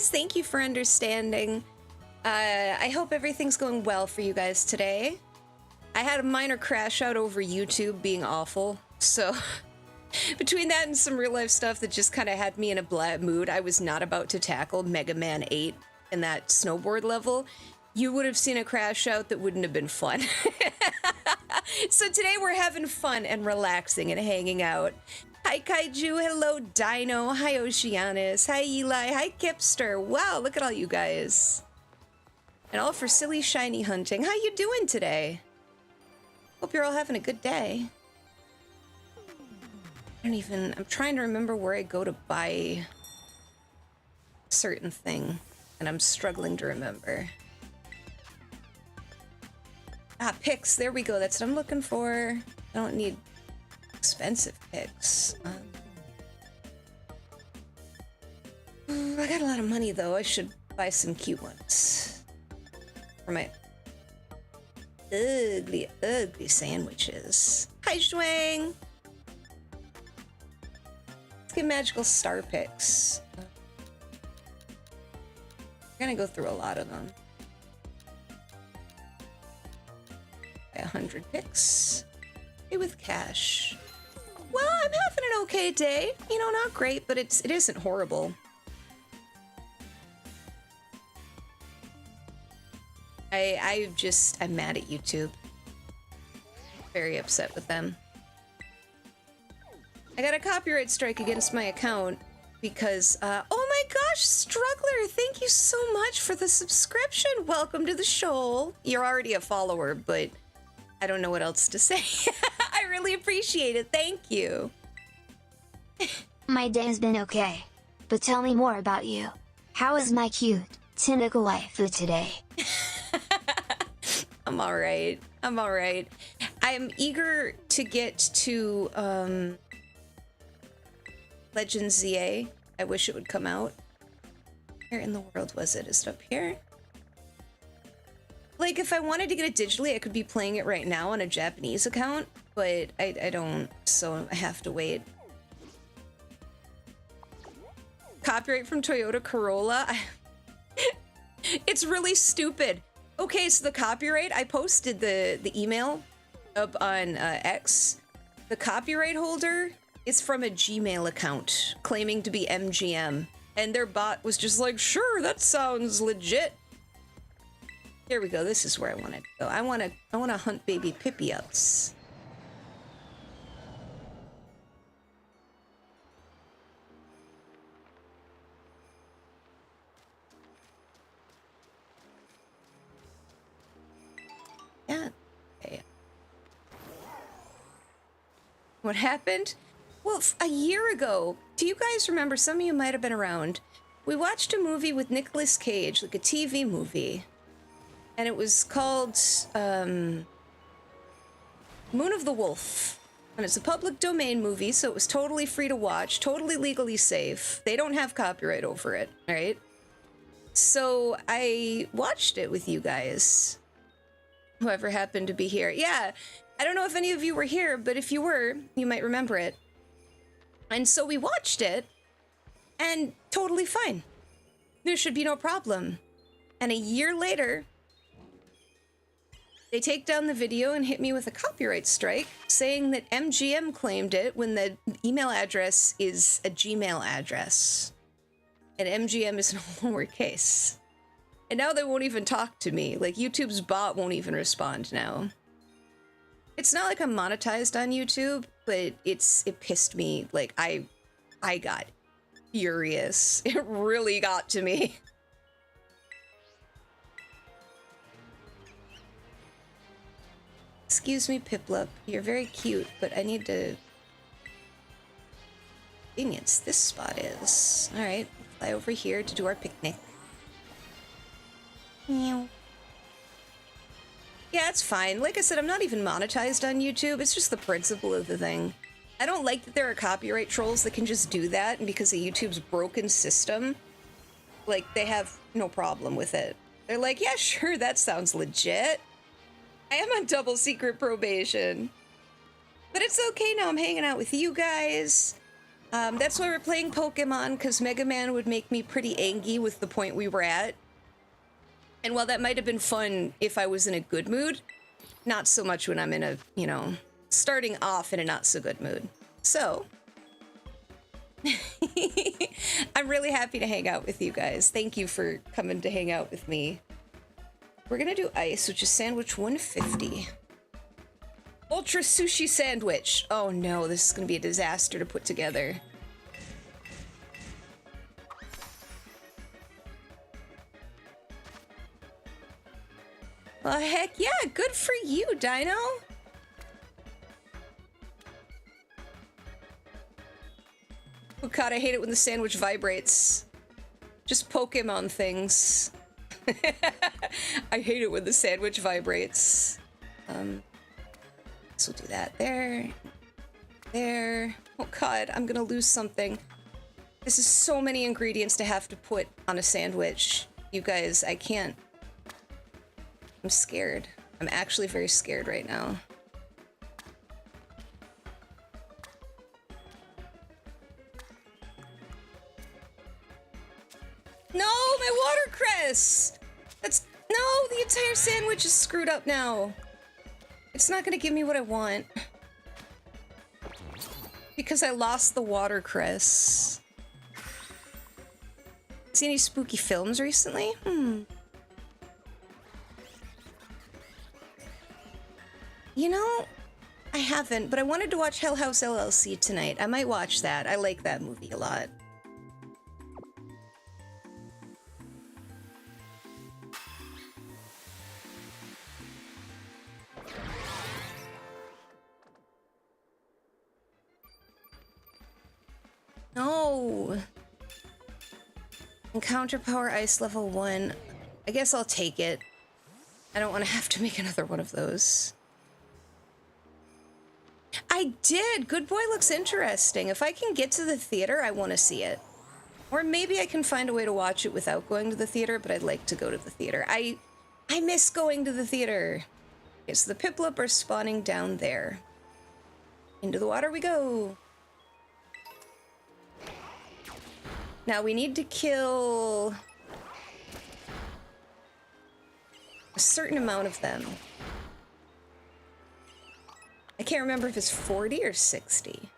guys. Thank you for understanding. I hope everything's going well for you guys today. I had a minor crash out over YouTube being awful, so between that and some real life stuff that just kind of had me in a bad mood, I was not about to tackle Mega Man 8 and that snowboard level. You would have seen a crash out that wouldn't have been fun. So today we're having fun and relaxing and hanging out. Hi Kaiju, hello Dino, hi Oceanus, hi Eli, hi Kipster. Wow, look at all you guys. And all for silly shiny hunting. How you doing today? Hope you're all having a good day. I'm trying to remember where I go to buy a certain thing, and I'm struggling to remember. Ah, picks, there we go, that's what I'm looking for. I don't need expensive picks. I got a lot of money though, I should buy some cute ones. For my ugly, ugly sandwiches. Hi, Zhuang! Let's get magical star picks. We're gonna go through a lot of them. 100 picks. Pay with cash. Well, I'm having an okay day. You know, not great, but it isn't horrible. I'm mad at YouTube. Very upset with them. I got a copyright strike against my account because, oh my gosh, Struggler, thank you so much for the subscription. Welcome to the show. You're already a follower, but I don't know what else to say. I really appreciate it. Thank you. My day has been okay. But tell me more about you. How is my cute Tentacle waifu today? I'm alright. I'm alright. I'm eager to get to, Legends ZA. I wish it would come out. Where in the world was it? Is it up here? Like, if I wanted to get it digitally, I could be playing it right now on a Japanese account, but I don't, so I have to wait. Copyright from Toyota Corolla? It's really stupid. Okay, so the copyright, I posted the email up on X. The copyright holder is from a Gmail account claiming to be MGM, and their bot was just like, sure, that sounds legit. Here we go. This is where I want to go. I want to hunt baby Pippi-ups. Yeah. Okay. What happened? Well, a year ago. Do you guys remember? Some of you might have been around. We watched a movie with Nicolas Cage, like a TV movie. And it was called Moon of the Wolf. And it's a public domain movie, so it was totally free to watch, totally legally safe. They don't have copyright over it, right? So I watched it with you guys. Whoever happened to be here. Yeah, I don't know if any of you were here, but if you were, you might remember it. And so we watched it, and totally fine. There should be no problem. And a year later, they take down the video and hit me with a copyright strike, saying that MGM claimed it when the email address is a Gmail address. And MGM is in lowercase. And now they won't even talk to me. Like, YouTube's bot won't even respond now. It's not like I'm monetized on YouTube, but it pissed me. Like, I got furious. It really got to me. Excuse me, Piplup. You're very cute, but I need to... Convenience this spot is. Alright, fly over here to do our picnic. Meow. Yeah, it's fine. Like I said, I'm not even monetized on YouTube. It's just the principle of the thing. I don't like that there are copyright trolls that can just do that, and because of YouTube's broken system, like, they have no problem with it. They're like, yeah, sure, that sounds legit. I am on double secret probation. But it's okay now, I'm hanging out with you guys. That's why we're playing Pokemon, because Mega Man would make me pretty angry with the point we were at. And while that might have been fun if I was in a good mood, not so much when I'm in a, you know, starting off in a not so good mood. So, I'm really happy to hang out with you guys. Thank you for coming to hang out with me. We're gonna do ice, which is sandwich 150. Ultra sushi sandwich. Oh no, this is gonna be a disaster to put together. Well, heck yeah, good for you, Dino. Oh god, I hate it when the sandwich vibrates. Just Pokemon things. I hate it when the sandwich vibrates. So we'll do that there. There. Oh god, I'm gonna lose something. This is so many ingredients to have to put on a sandwich. You guys, I can't. I'm scared. I'm actually very scared right now. No, my watercress! That's... No, the entire sandwich is screwed up now. It's not gonna give me what I want. Because I lost the watercress. See any spooky films recently? You know, I haven't, but I wanted to watch Hell House LLC tonight. I might watch that. I like that movie a lot. No. Encounter power ice level 1. I guess I'll take it. I don't want to have to make another one of those. I did! Good Boy looks interesting. If I can get to the theater, I want to see it. Or maybe I can find a way to watch it without going to the theater, but I'd like to go to the theater. I miss going to the theater. Okay, so the Piplup are spawning down there. Into the water we go. Now we need to kill a certain amount of them. I can't remember if it's 40 or 60.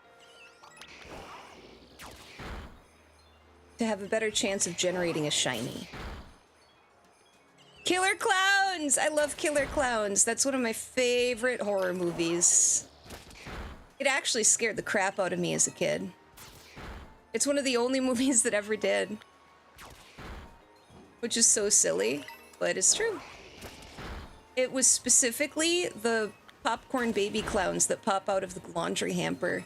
To have a better chance of generating a shiny. Killer Clowns! I love Killer Clowns. That's one of my favorite horror movies. It actually scared the crap out of me as a kid. It's one of the only movies that ever did. Which is so silly, but it's true. It was specifically the popcorn baby clowns that pop out of the laundry hamper.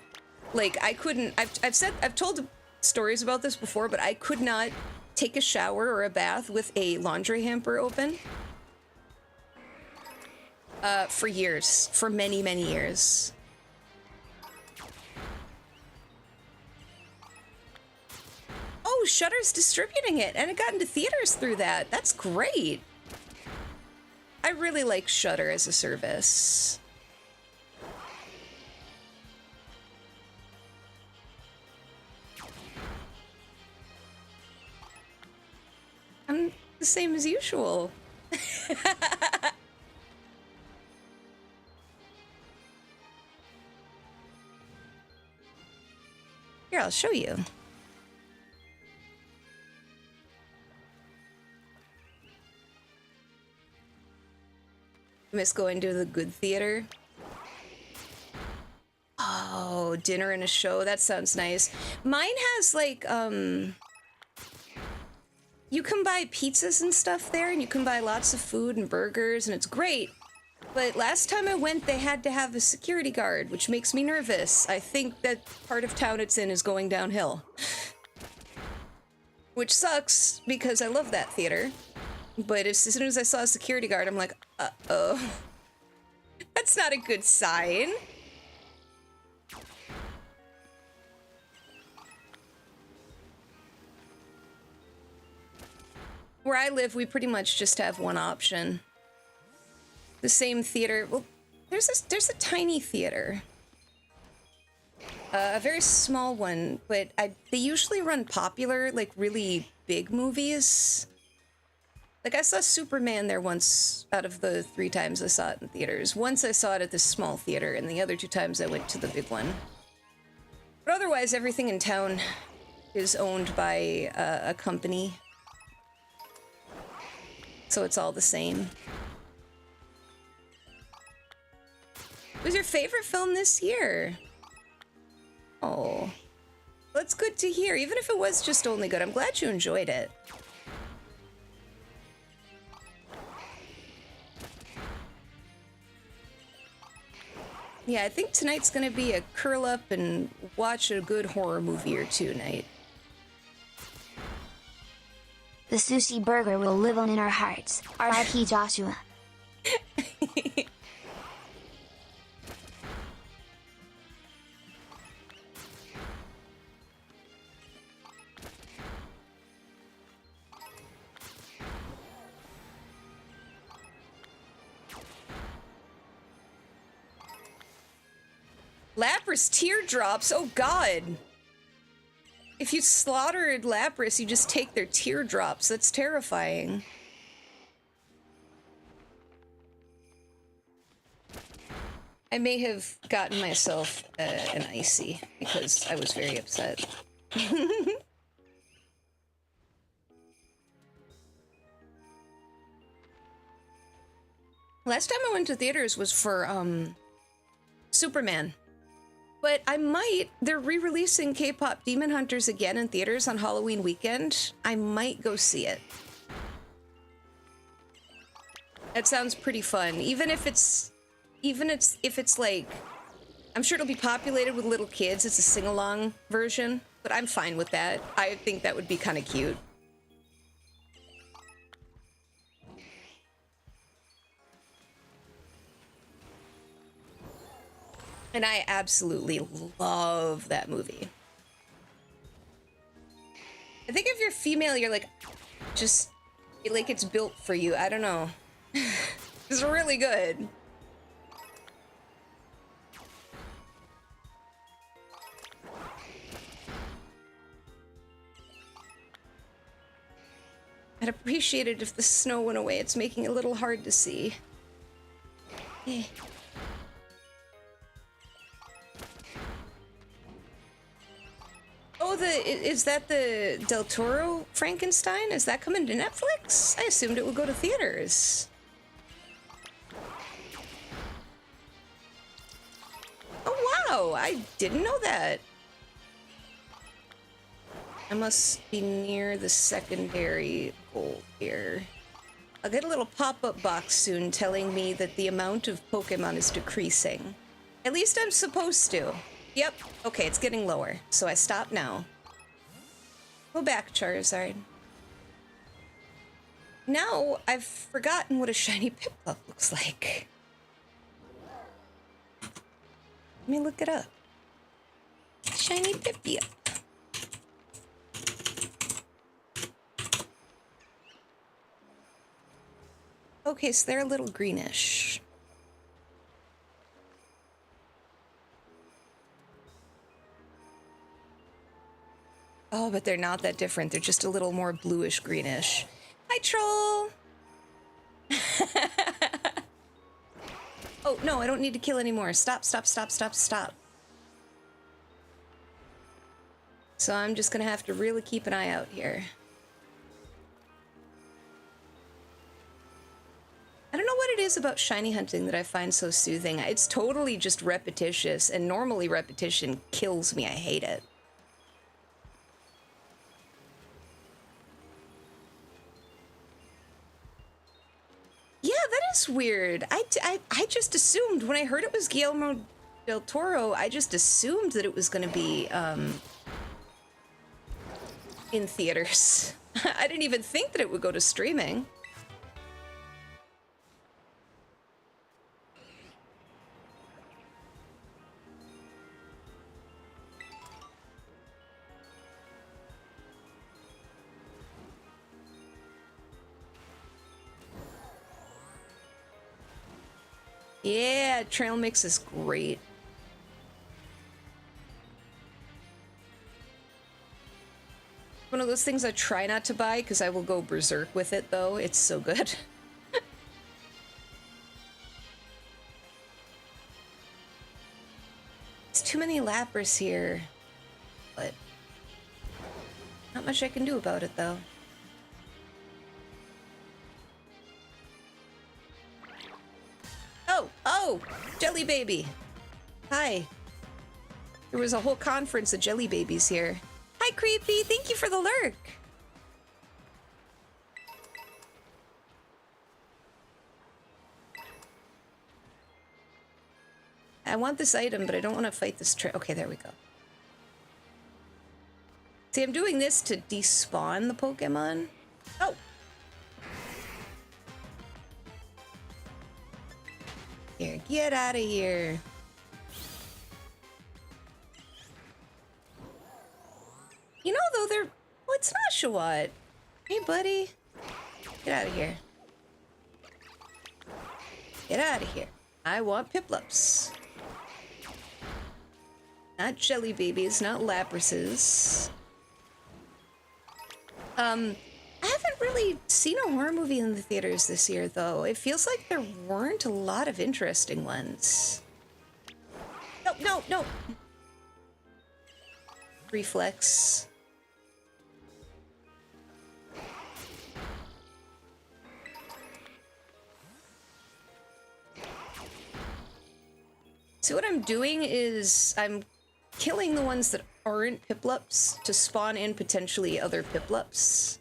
Like, I couldn't... I've told stories about this before, but I could not take a shower or a bath with a laundry hamper open. For years. For many, many years. Oh, Shudder's distributing it, and it got into theaters through that. That's great. I really like Shudder as a service. I'm the same as usual. Here, I'll show you. Miss going to the good theater. Oh, dinner and a show. That sounds nice. Mine has like, you can buy pizzas and stuff there, and you can buy lots of food and burgers, and it's great. But last time I went, they had to have a security guard, which makes me nervous. I think that part of town it's in is going downhill. Which sucks, because I love that theater. But as soon as I saw a security guard, I'm like, uh-oh. That's not a good sign. Where I live, we pretty much just have one option. The same theater. Well, there's a tiny theater. A very small one, but they usually run popular, like really big movies. Like I saw Superman there once out of the 3 times I saw it in theaters. Once I saw it at this small theater, and the other 2 times I went to the big one. But otherwise, everything in town is owned by a company. So it's all the same. What was your favorite film this year? Oh, that's good to hear. Even if it was just only good, I'm glad you enjoyed it. Yeah, I think tonight's gonna be a curl up and watch a good horror movie or 2 night. The sushi burger will live on in our hearts. R.I.P. Joshua. Lapras teardrops? Oh god! If you slaughtered Lapras, you just take their teardrops. That's terrifying. I may have gotten myself an icy because I was very upset. Last time I went to theaters was for Superman. But they're re-releasing K-pop Demon Hunters again in theaters on Halloween weekend. I might go see it. That sounds pretty fun. Even if it's like, I'm sure it'll be populated with little kids. It's a sing-along version, but I'm fine with that. I think that would be kind of cute. And I absolutely love that movie. I think if you're female, you're like, like it's built for you. I don't know. It's really good. I'd appreciate it if the snow went away. It's making it a little hard to see. Eh. Oh, is that the Del Toro Frankenstein? Is that coming to Netflix? I assumed it would go to theaters. Oh, wow. I didn't know that. I must be near the secondary hole here. I'll get a little pop-up box soon telling me that the amount of Pokemon is decreasing. At least I'm supposed to. Yep. Okay, it's getting lower, so I stop now. Go back, Charizard. Now I've forgotten what a shiny Piplup looks like. Let me look it up. Shiny Piplup. Okay, so they're a little greenish. Oh, but they're not that different. They're just a little more bluish greenish. Hi, troll! Oh, no, I don't need to kill anymore. Stop, stop, stop, stop, stop. So I'm just gonna have to really keep an eye out here. I don't know what it is about shiny hunting that I find so soothing. It's totally just repetitious, and normally repetition kills me. I hate it. Yeah, that is weird. I just assumed, when I heard it was Guillermo del Toro, I just assumed that it was going to be in theaters. I didn't even think that it would go to streaming. Yeah, trail mix is great. One of those things I try not to buy because I will go berserk with it, though. It's so good. There's too many Lapras here. But not much I can do about it, though. Oh! Jelly Baby! Hi. There was a whole conference of Jelly Babies here. Hi, Creepy! Thank you for the lurk! I want this item, but I don't want to fight this okay, there we go. See, I'm doing this to despawn the Pokemon. Oh! Here, get out of here. You know, though, they're... Oh, it's not Shawat. Hey, buddy. Get out of here. Get out of here. I want Piplups. Not Jelly Babies, not Laprases. I haven't really seen a horror movie in the theaters this year, though. It feels like there weren't a lot of interesting ones. No! Reflex. So what I'm doing is I'm killing the ones that aren't Piplups to spawn in potentially other Piplups.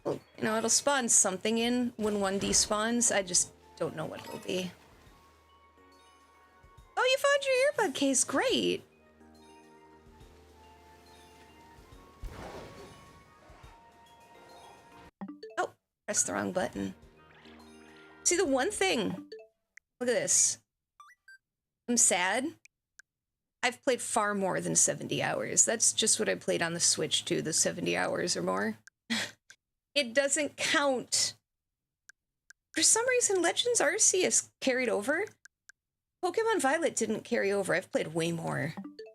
Well, you know, it'll spawn something in when one despawns. I just don't know what it'll be. Oh, you found your earbud case. Great. Oh, pressed the wrong button. See, the one thing... Look at this. I'm sad. I've played far more than 70 hours. That's just what I played on the Switch, too, the 70 hours or more. It doesn't count. For some reason, Legends Arceus carried over. Pokemon Violet didn't carry over. I've played way more.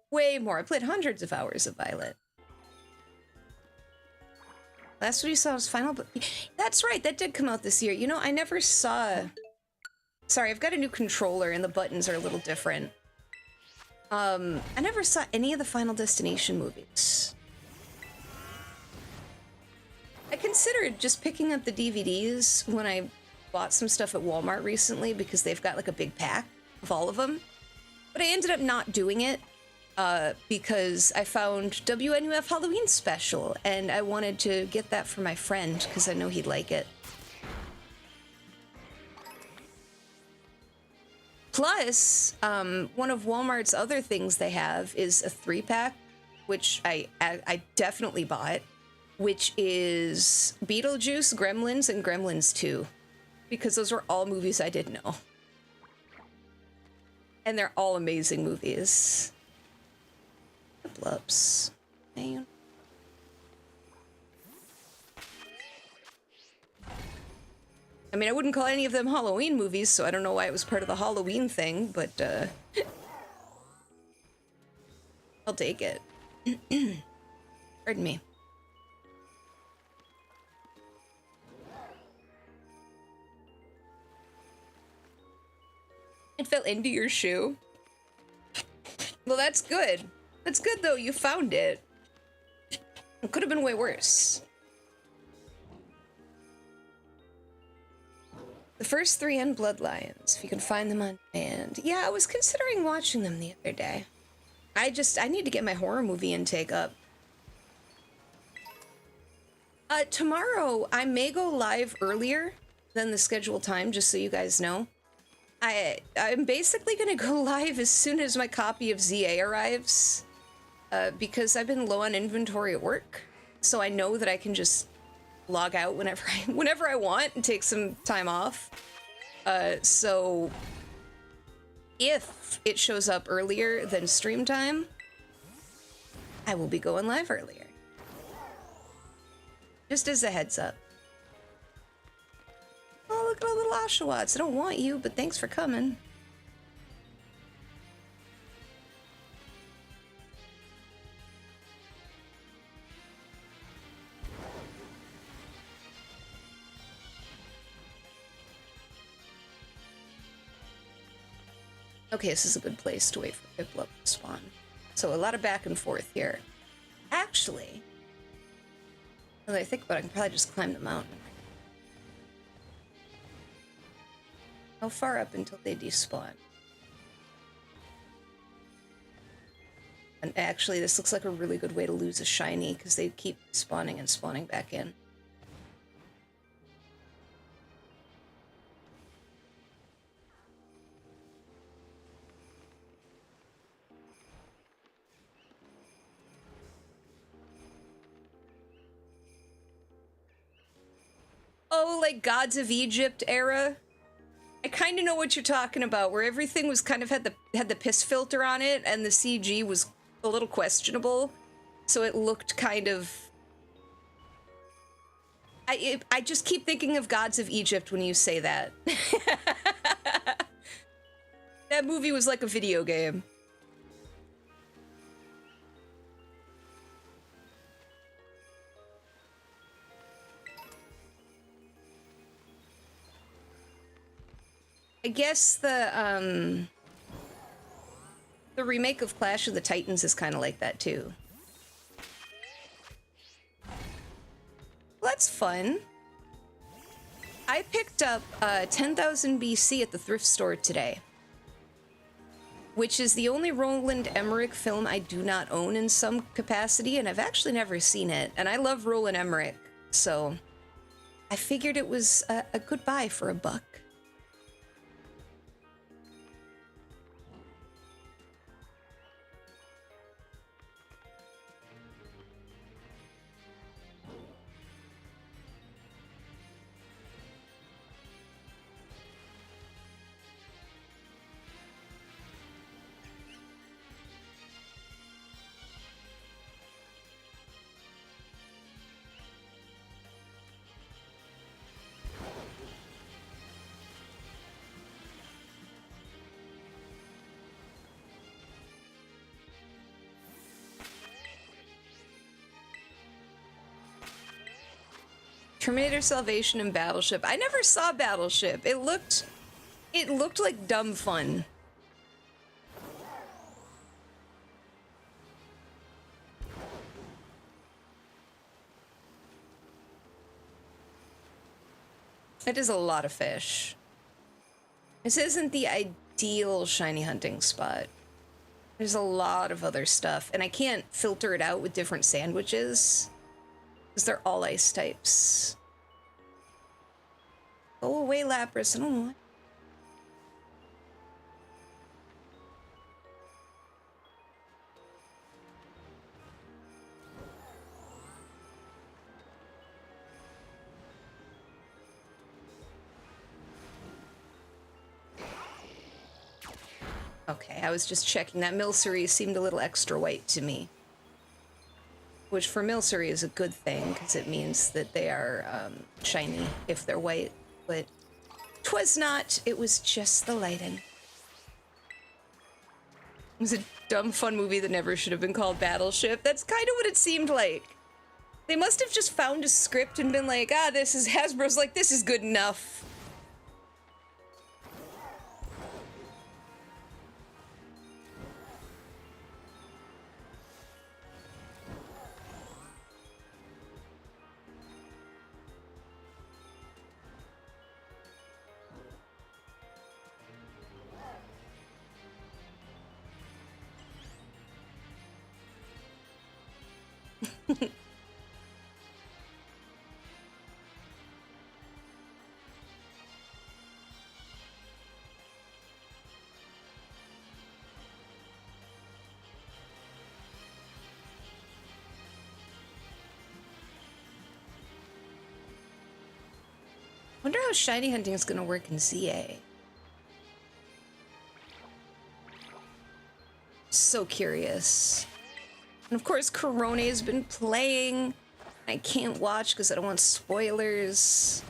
Way more. I played hundreds of hours of Violet. Last one you saw was Final... That's right, that did come out this year. You know, I never saw... Sorry, I've got a new controller and the buttons are a little different. I never saw any of the Final Destination movies. I considered just picking up the DVDs when I bought some stuff at Walmart recently because they've got like a big pack of all of them. But I ended up not doing it because I found WNUF Halloween Special and I wanted to get that for my friend because I know he'd like it. Plus, one of Walmart's other things they have is a 3-pack, which I definitely bought, which is Beetlejuice, Gremlins, and Gremlins 2, because those were all movies I didn't know. And they're all amazing movies. Piplups. Man. I mean, I wouldn't call any of them Halloween movies, so I don't know why it was part of the Halloween thing, but, I'll take it. Pardon me. It fell into your shoe? Well, that's good. That's good, though. You found it. It could have been way worse. The first 3 in Bloodlines, if you can find them on demand. Yeah, I was considering watching them the other day. I need to get my horror movie intake up. Tomorrow, I may go live earlier than the scheduled time, just so you guys know. I'm basically gonna go live as soon as my copy of ZA arrives, because I've been low on inventory at work, so I know that I can just log out whenever I want and take some time off. So if it shows up earlier than stream time, I will be going live earlier. Just as a heads up. Oh, look at all the little Oshawotts. I don't want you, but thanks for coming. Okay, this is a good place to wait for Piplup to spawn. So a lot of back and forth here. Actually, now that I think about it, I can probably just climb the mountain. How far up until they despawn? And actually, this looks like a really good way to lose a shiny, because they keep spawning and spawning back in. Oh, like Gods of Egypt era? I kind of know what you're talking about, where everything was kind of had the piss filter on it, and the CG was a little questionable, so it looked kind of... I just keep thinking of Gods of Egypt when you say that. That movie was like a video game. I guess the remake of Clash of the Titans is kind of like that too. Well, that's fun. I picked up 10,000 BC at the thrift store today, which is the only Roland Emmerich film I do not own in some capacity, and I've actually never seen it. And I love Roland Emmerich, so I figured it was a good buy for $1. Terminator Salvation and Battleship. I never saw Battleship. It looked like dumb fun. It is a lot of fish. This isn't the ideal shiny hunting spot. There's a lot of other stuff, and I can't filter it out with different sandwiches, because they're all ice types. Go away, Lapras. I don't know. Okay, I was just checking. That Milcery seemed a little extra white to me. Which for Milcery is a good thing, because it means that they are shiny if they're white. But 'twas not, it was just the lighting. It was a dumb, fun movie that never should have been called Battleship. That's kind of what it seemed like. They must have just found a script and been like, this is Hasbro's like, this is good enough. Wonder how shiny hunting is going to work in ZA. So curious. And of course, Corone has been playing. I can't watch because I don't want spoilers.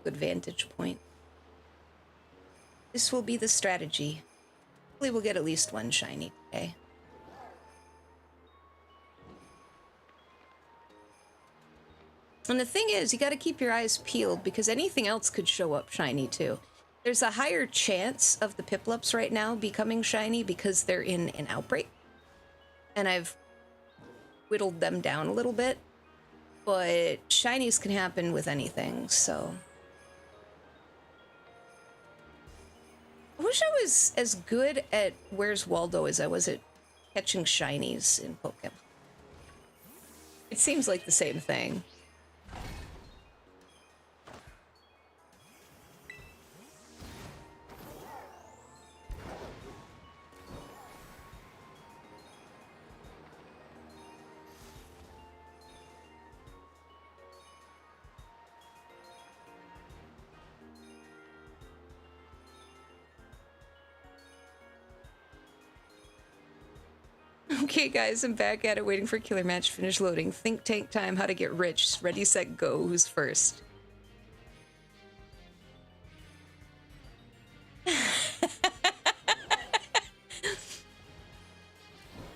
Good vantage point. This will be the strategy. Hopefully we'll get at least one shiny. Okay. And the thing is, you got to keep your eyes peeled because anything else could show up shiny too. There's a higher chance of the Piplups right now becoming shiny because they're in an outbreak. And I've whittled them down a little bit. But shinies can happen with anything, so... I wish I was as good at Where's Waldo as I was at catching shinies in Pokemon. It seems like the same thing. Okay, guys, I'm back at it, waiting for Killer Match to finish loading. Think tank time, how to get rich. Ready, set, go. Who's first?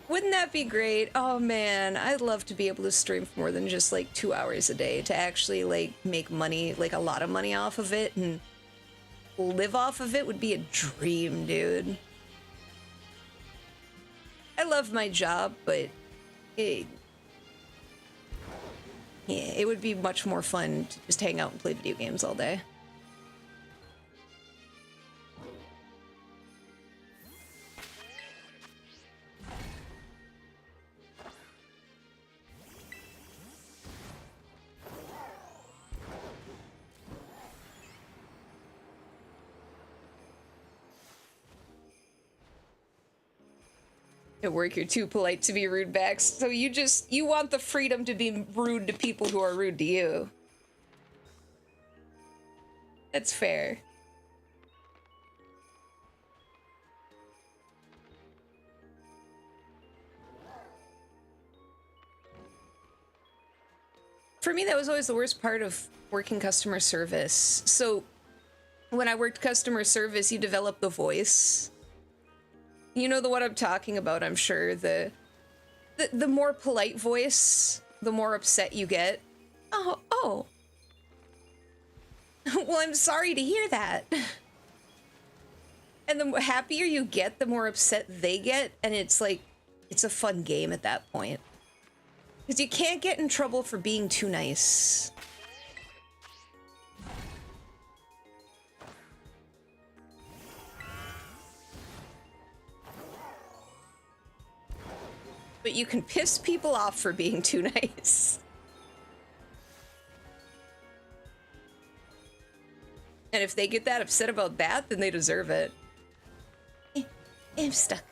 Wouldn't that be great? Oh man, I'd love to be able to stream for more than just like 2 hours a day to actually like make money, like a lot of money off of it and live off of it would be a dream, dude. I love my job, but it would be much more fun to just hang out and play video games all day. At work, you're too polite to be rude back, so you want the freedom to be rude to people who are rude to you. That's fair. For me, that was always the worst part of working customer service. So when I worked customer service, you develop the voice. You know the what I'm talking about, I'm sure. The more polite voice, the more upset you get. Oh. Well, I'm sorry to hear that. And the happier you get, the more upset they get, and it's like, it's a fun game at that point. Because you can't get in trouble for being too nice. But you can piss people off for being too nice. And if they get that upset about that, then they deserve it. I'm stuck.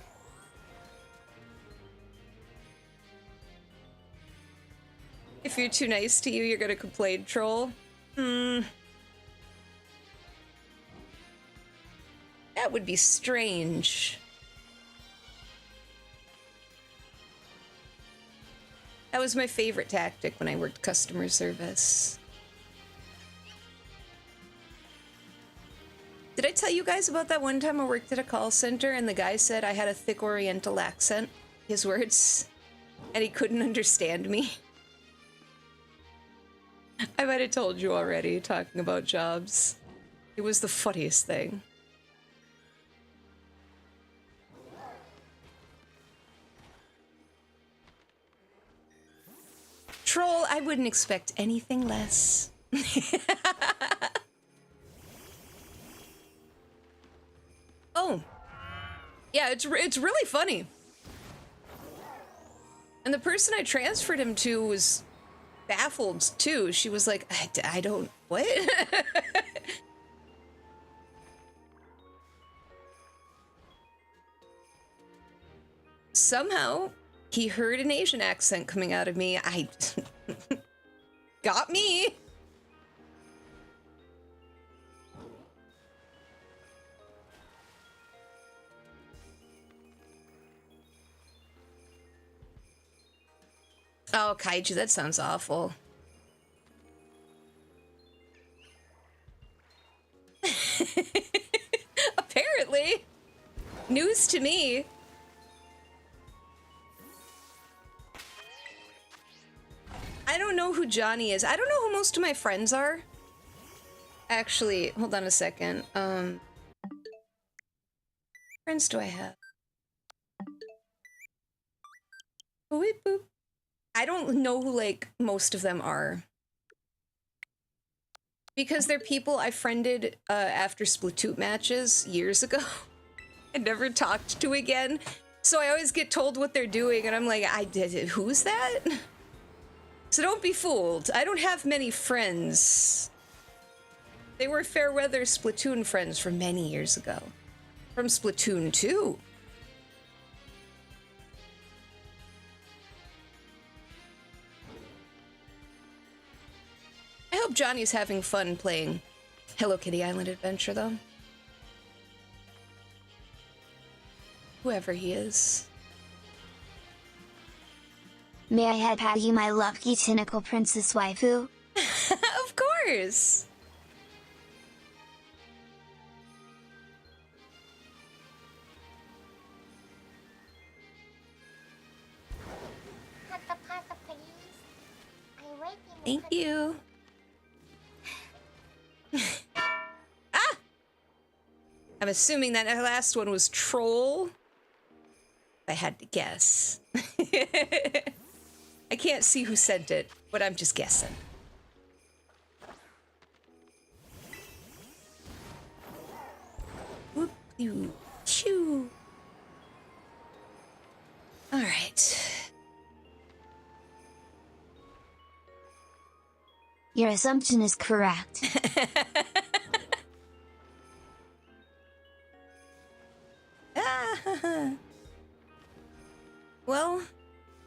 If you're too nice to you, you're gonna complain, troll. That would be strange. That was my favorite tactic when I worked customer service. Did I tell you guys about that one time I worked at a call center and the guy said I had a thick Oriental accent? His words. And he couldn't understand me. I might have told you already, talking about jobs. It was the funniest thing. Troll, I wouldn't expect anything less. Oh. Yeah, it's really funny. And the person I transferred him to was baffled, too. She was like, I don't... What? Somehow, he heard an Asian accent coming out of me. Got me. Oh, kaiju, that sounds awful. Apparently. News to me. know who Johnny is. I don't know who most of my friends are. Actually, hold on a second. Friends do I have? Boop, boop. I don't know who, like, most of them are. Because they're people I friended after Splatoon matches years ago. and never talked to again. So I always get told what they're doing, and I'm like, who's that? So don't be fooled. I don't have many friends. They were Fairweather Splatoon friends from many years ago. From Splatoon 2. I hope Johnny's having fun playing Hello Kitty Island Adventure, though. Whoever he is. May I head pat you, my lovely tentacle princess waifu? Of course! Thank you. Ah! I'm assuming that last one was troll. I had to guess. I can't see who sent it, but I'm just guessing. Whoop, you, shoo. All right. Your assumption is correct. Well,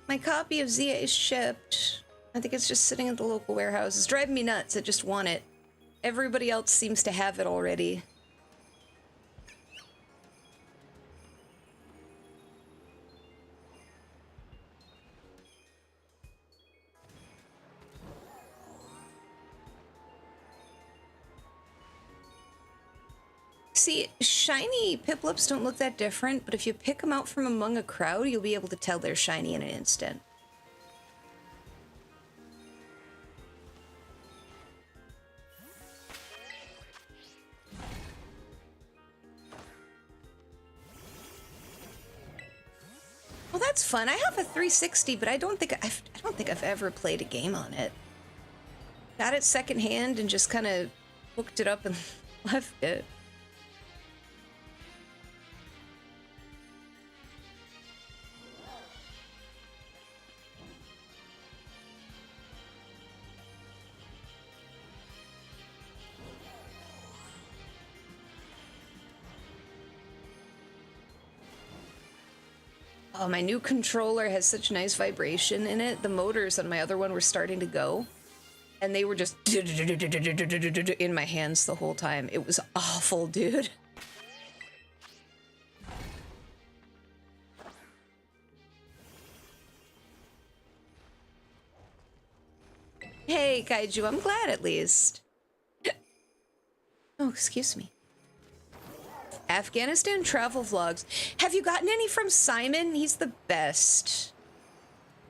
my copy of Zia is shipped. I think it's just sitting at the local warehouse. It's driving me nuts. I just want it. Everybody else seems to have it already. See, shiny Piplups don't look that different, but if you pick them out from among a crowd, you'll be able to tell they're shiny in an instant. Well, that's fun. I have a 360, but I don't think I've ever played a game on it. Got it secondhand and just kind of hooked it up and left it. Oh, my new controller has such nice vibration in it. The motors on my other one were starting to go, and they were just in my hands the whole time. It was awful, dude. Hey, Kaiju, I'm glad at least. Oh, excuse me. Afghanistan travel vlogs. Have you gotten any from Simon? He's the best.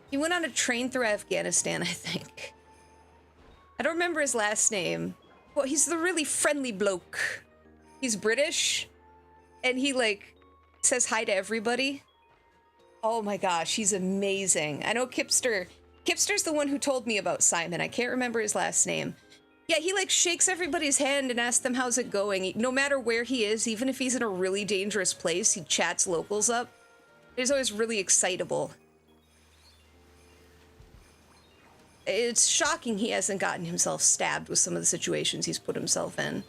He went on a train through Afghanistan, I think. I don't remember his last name. Well, he's the really friendly bloke. He's British, and he, like, says hi to everybody. Oh my gosh, he's amazing. I know Kipster. Kipster's the one who told me about Simon. I can't remember his last name. Yeah, he, like, shakes everybody's hand and asks them how's it going. No matter where he is, even if he's in a really dangerous place, he chats locals up. He's always really excitable. It's shocking he hasn't gotten himself stabbed with some of the situations he's put himself in.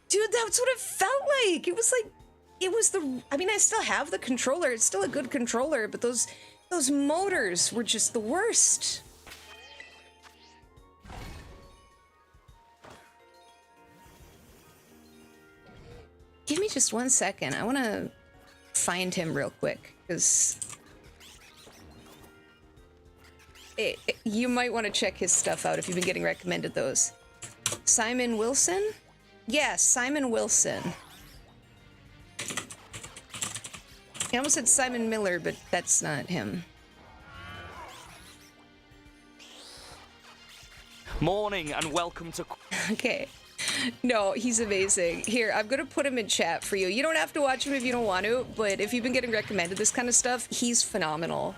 Dude, that's what it felt like! It was like, it was the... I mean, I still have the controller. It's still a good controller, but those motors were just the worst. Give me just 1 second. I want to find him real quick, because you might want to check his stuff out if you've been getting recommended those. Simon Wilson? Yes, Simon Wilson. I almost said Simon Miller, but that's not him. Morning and welcome to... Okay. No, he's amazing. Here, I'm gonna put him in chat for you. You don't have to watch him if you don't want to, but if you've been getting recommended this kind of stuff, he's phenomenal.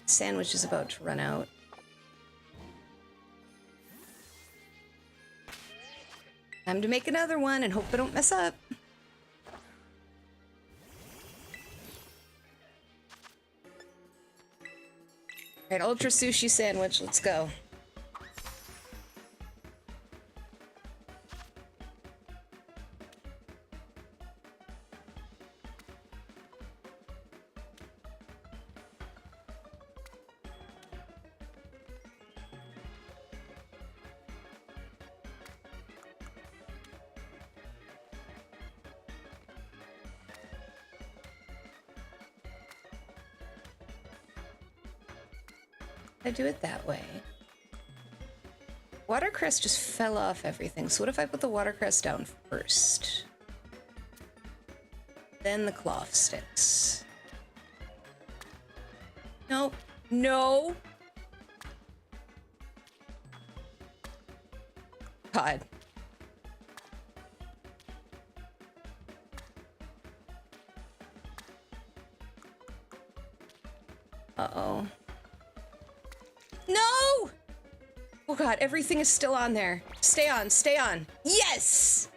Sandwich is about to run out. Time to make another one and hope I don't mess up. Alright, Ultra Sushi Sandwich, let's go. I do it that way. Watercress just fell off everything, so what if I put the watercress down first? Then the cloth sticks. No. No! God. Uh-oh. No! Oh god, everything is still on there. Stay on, stay on. Yes!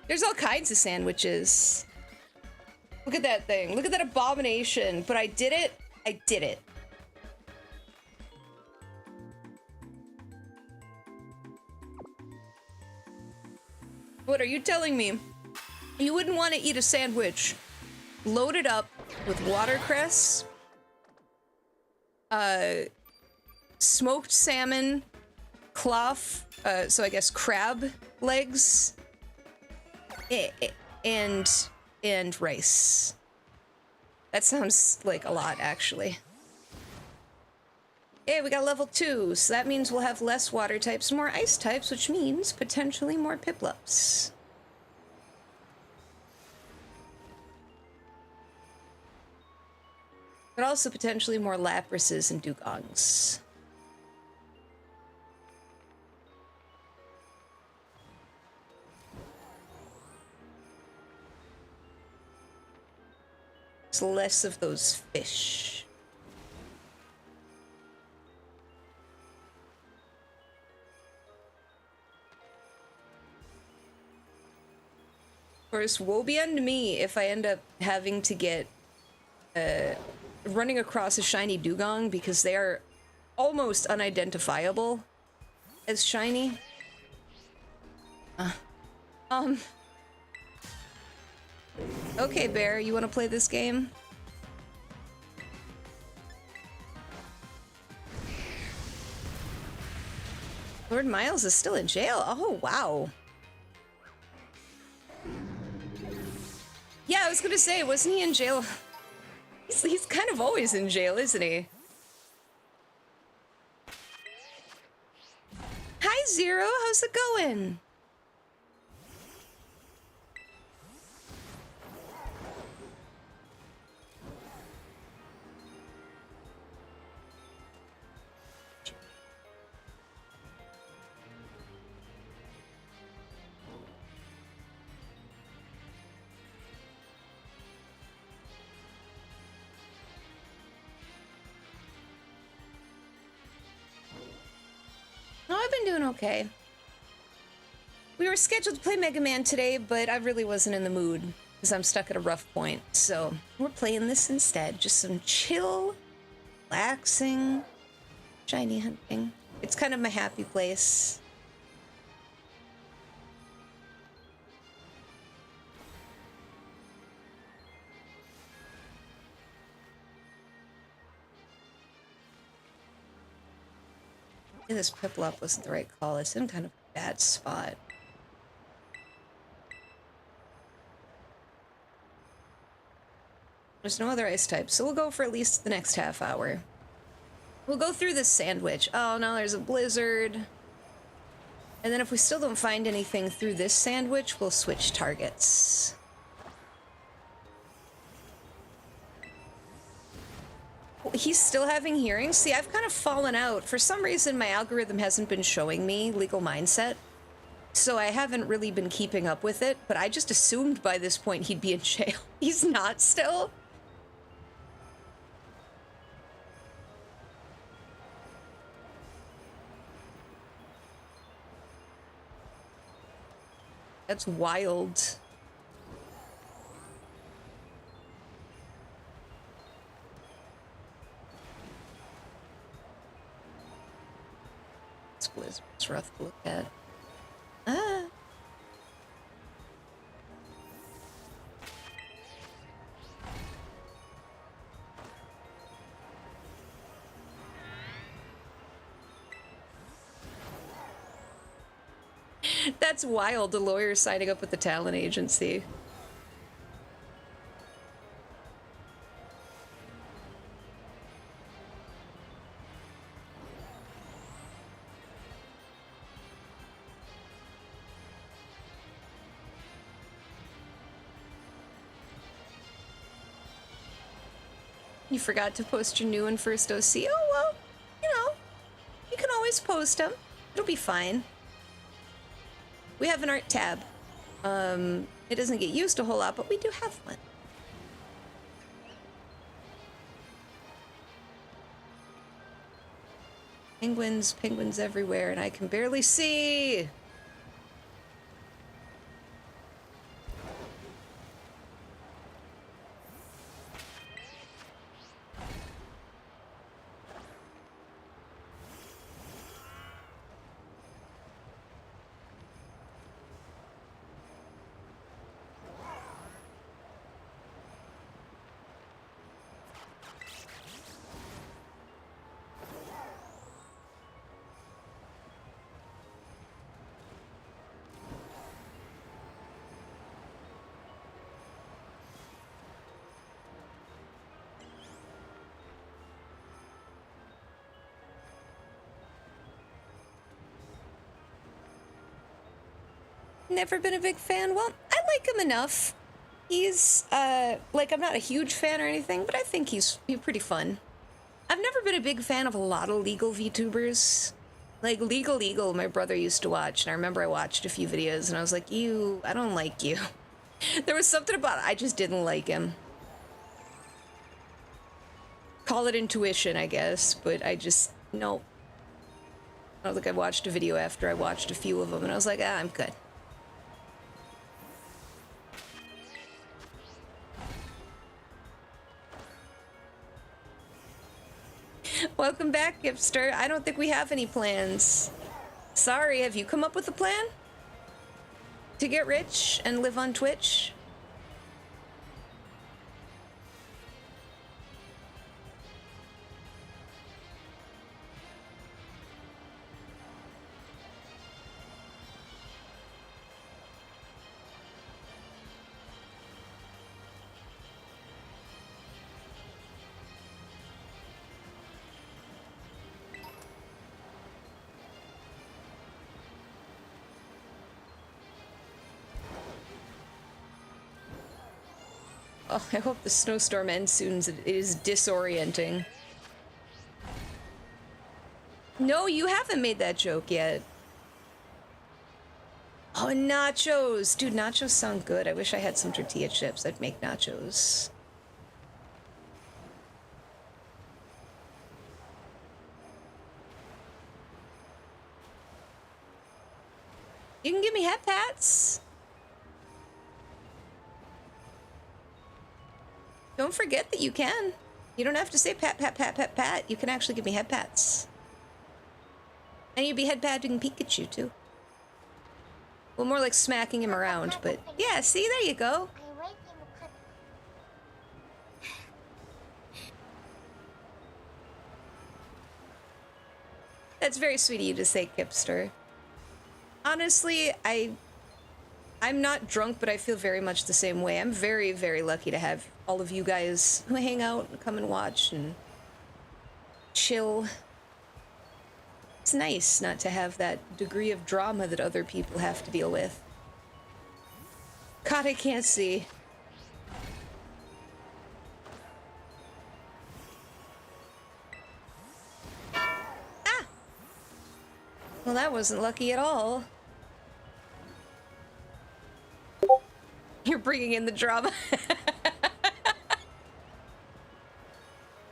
There's all kinds of sandwiches. Look at that thing. Look at that abomination. But I did it. I did it. What are you telling me? You wouldn't want to eat a sandwich loaded up with watercress, smoked salmon, cloth, so I guess crab legs, and rice. That sounds like a lot, actually. Hey, we got level 2, so that means we'll have less water types, more ice types, which means potentially more Piplups. But also potentially more Laprases and Dugongs. It's less of those fish. Of course, woe be unto me if I end up having to get running across a shiny Dugong because they are almost unidentifiable as shiny. Okay, Bear, you want to play this game? Lord Miles is still in jail? Oh, wow. Yeah, I was gonna say, wasn't he in jail? He's kind of always in jail, isn't he? Hi, Zero. How's it going? No, I've been doing okay. We were scheduled to play Mega Man today, but I really wasn't in the mood because I'm stuck at a rough point. So we're playing this instead. Just some chill, relaxing, shiny hunting. It's kind of my happy place. This Piplup wasn't the right call. It's in kind of a bad spot. There's no other ice types, so we'll go for at least the next half hour. We'll go through this sandwich. Oh no, there's a blizzard. And then if we still don't find anything through this sandwich, we'll switch targets. He's still having hearings? See, I've kind of fallen out. For some reason, my algorithm hasn't been showing me Legal Mindset, so I haven't really been keeping up with it, but I just assumed by this point he'd be in jail. He's not still. That's wild. It's rough to look at. Ah. That's wild, a lawyer signing up with the talent agency. You forgot to post your new and first OC. Oh, well, you know, you can always post them. It'll be fine. We have an art tab. It doesn't get used a whole lot, but we do have one. Penguins, penguins everywhere, and I can barely see. Never been a big fan. Well, I like him enough. He's, like, I'm not a huge fan or anything, but I think he's pretty fun. I've never been a big fan of a lot of legal VTubers. Like, Legal, my brother used to watch, and I remember I watched a few videos, and I was like, I don't like you. There was something about it, I just didn't like him. Call it intuition, I guess, but I just, no. I don't think I watched a video after I watched a few of them, and I was like, I'm good. Welcome back, Gipster. I don't think we have any plans. Sorry, have you come up with a plan? To get rich and live on Twitch? Oh, I hope the snowstorm ends soon. It is disorienting. No, you haven't made that joke yet. Oh, nachos. Dude, nachos sound good. I wish I had some tortilla chips. I'd make nachos. You can give me head pats. Don't forget that you can. You don't have to say pat, pat, pat, pat, pat. You can actually give me head pats. And you'd be head patting Pikachu, too. Well, more like smacking him around, but... Yeah, see? There you go. That's very sweet of you to say, Kipster. Honestly, I'm not drunk, but I feel very much the same way. I'm very, very lucky to have all of you guys who hang out and come and watch and chill. It's nice not to have that degree of drama that other people have to deal with. God, I can't see. Ah! Well, that wasn't lucky at all. You're bringing in the drama.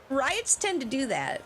Riots tend to do that.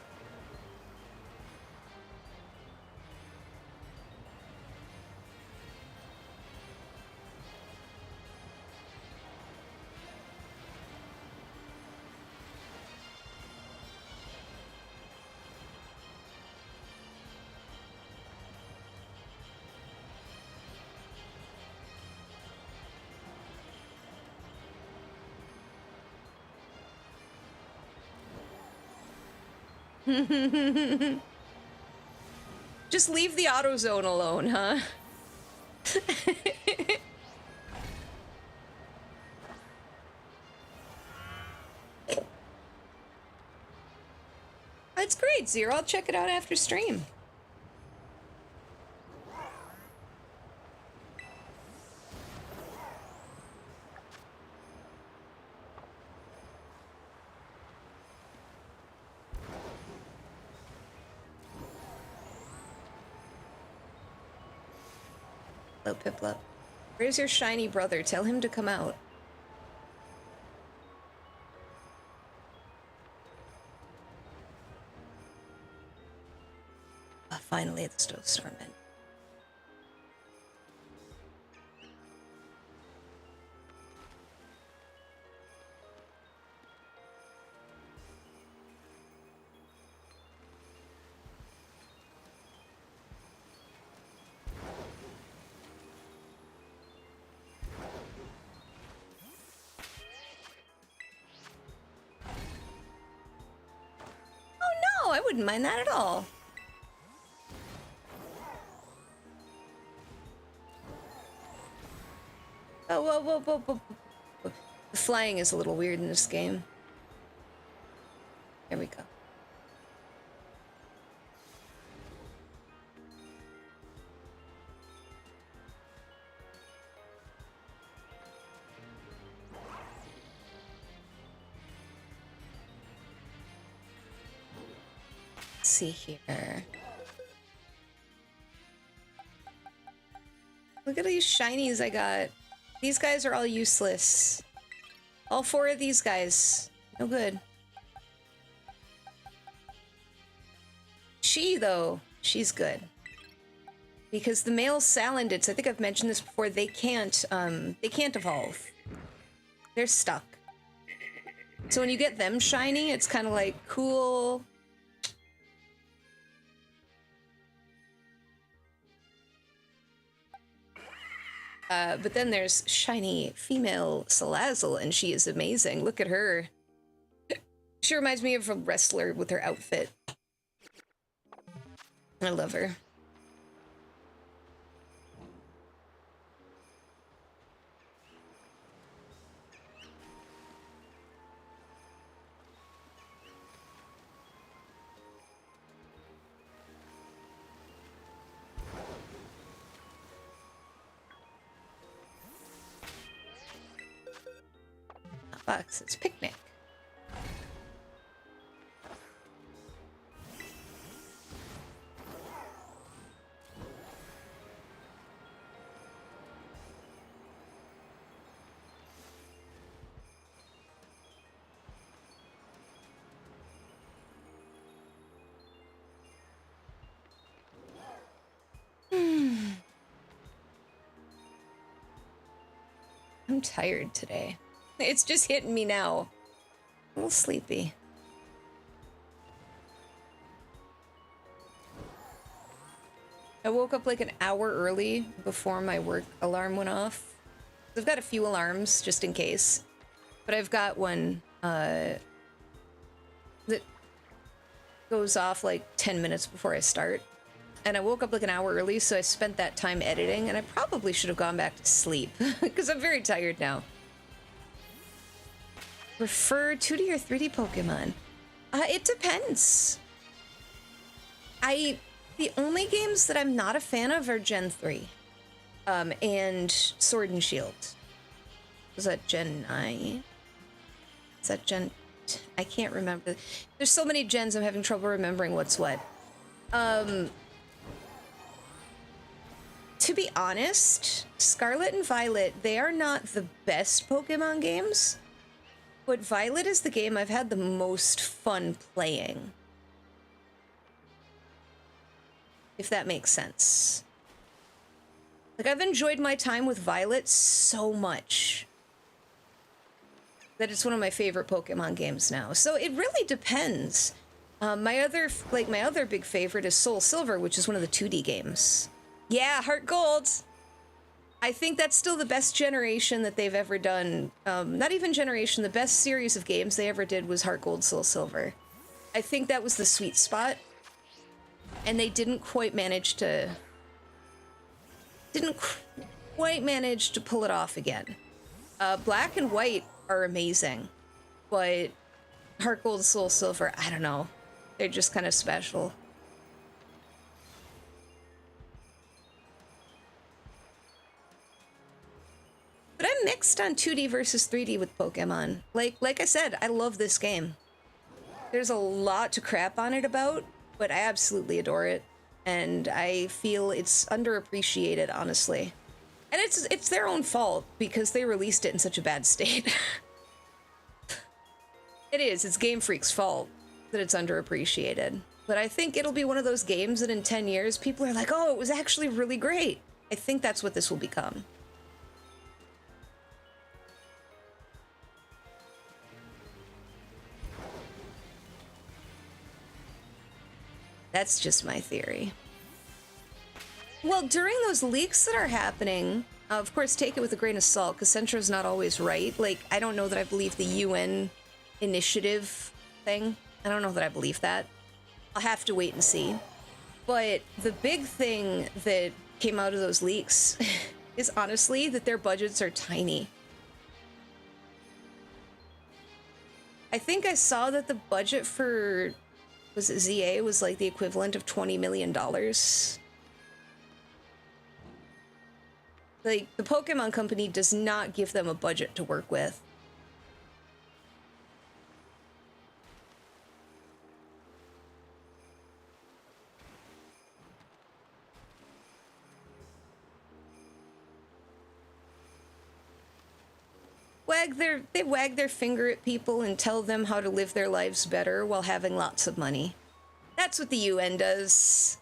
Just leave the auto zone alone, huh? That's great, Zero. I'll check it out after stream. Hello, Piplup. Where's your shiny brother? Tell him to come out. Finally, the snowstorm ended. Oh no, I wouldn't mind that at all. Oh, whoa, whoa, whoa, whoa, whoa. The flying is a little weird in this game. There we go. Let's see here. Look at these shinies I got. These guys are all useless. All 4 of these guys. No good. She, though, she's good. Because the male Salandits, I think I've mentioned this before, they can't evolve. They're stuck. So when you get them shiny, it's kind of like, cool. But then there's shiny female Salazzle, and she is amazing. Look at her. She reminds me of a wrestler with her outfit. I love her. Box says picnic. I'm tired today. It's just hitting me now. A little sleepy. I woke up like an hour early before my work alarm went off. I've got a few alarms just in case, but I've got one that goes off like 10 minutes before I start. And I woke up like an hour early, so I spent that time editing, and I probably should have gone back to sleep because I'm very tired now. Prefer 2D or 3D Pokemon? It depends. The only games that I'm not a fan of are Gen 3. And Sword and Shield. Was that Gen 9? Is that Gen... I can't remember. There's so many gens, I'm having trouble remembering what's what. To be honest, Scarlet and Violet, they are not the best Pokemon games, but Violet is the game I've had the most fun playing. If that makes sense. Like, I've enjoyed my time with Violet so much that it's one of my favorite Pokemon games now. So it really depends. My other big favorite is Soul Silver, which is one of the 2D games. Yeah, Heart Gold. I think that's still the best generation that they've ever done. Not even generation, the best series of games they ever did was Heart Gold, Soul Silver. I think that was the sweet spot. And they didn't quite manage to pull it off again. Black and White are amazing, but Heart Gold, Soul Silver, I don't know. They're just kind of special. But I'm mixed on 2D versus 3D with Pokemon. Like I said, I love this game. There's a lot to crap on it about, but I absolutely adore it. And I feel it's underappreciated, honestly. And it's their own fault, because they released it in such a bad state. It is, it's Game Freak's fault that it's underappreciated. But I think it'll be one of those games that in 10 years, people are like, oh, it was actually really great. I think that's what this will become. That's just my theory. Well, during those leaks that are happening, of course, take it with a grain of salt, because Centra's not always right. Like, I don't know that I believe the UN initiative thing. I don't know that I believe that. I'll have to wait and see. But the big thing that came out of those leaks is honestly that their budgets are tiny. I think I saw that the budget for... was it ZA was like the equivalent of $20 million. Like, the Pokemon Company does not give them a budget to work with. They wag their finger at people and tell them how to live their lives better while having lots of money. That's what the UN does.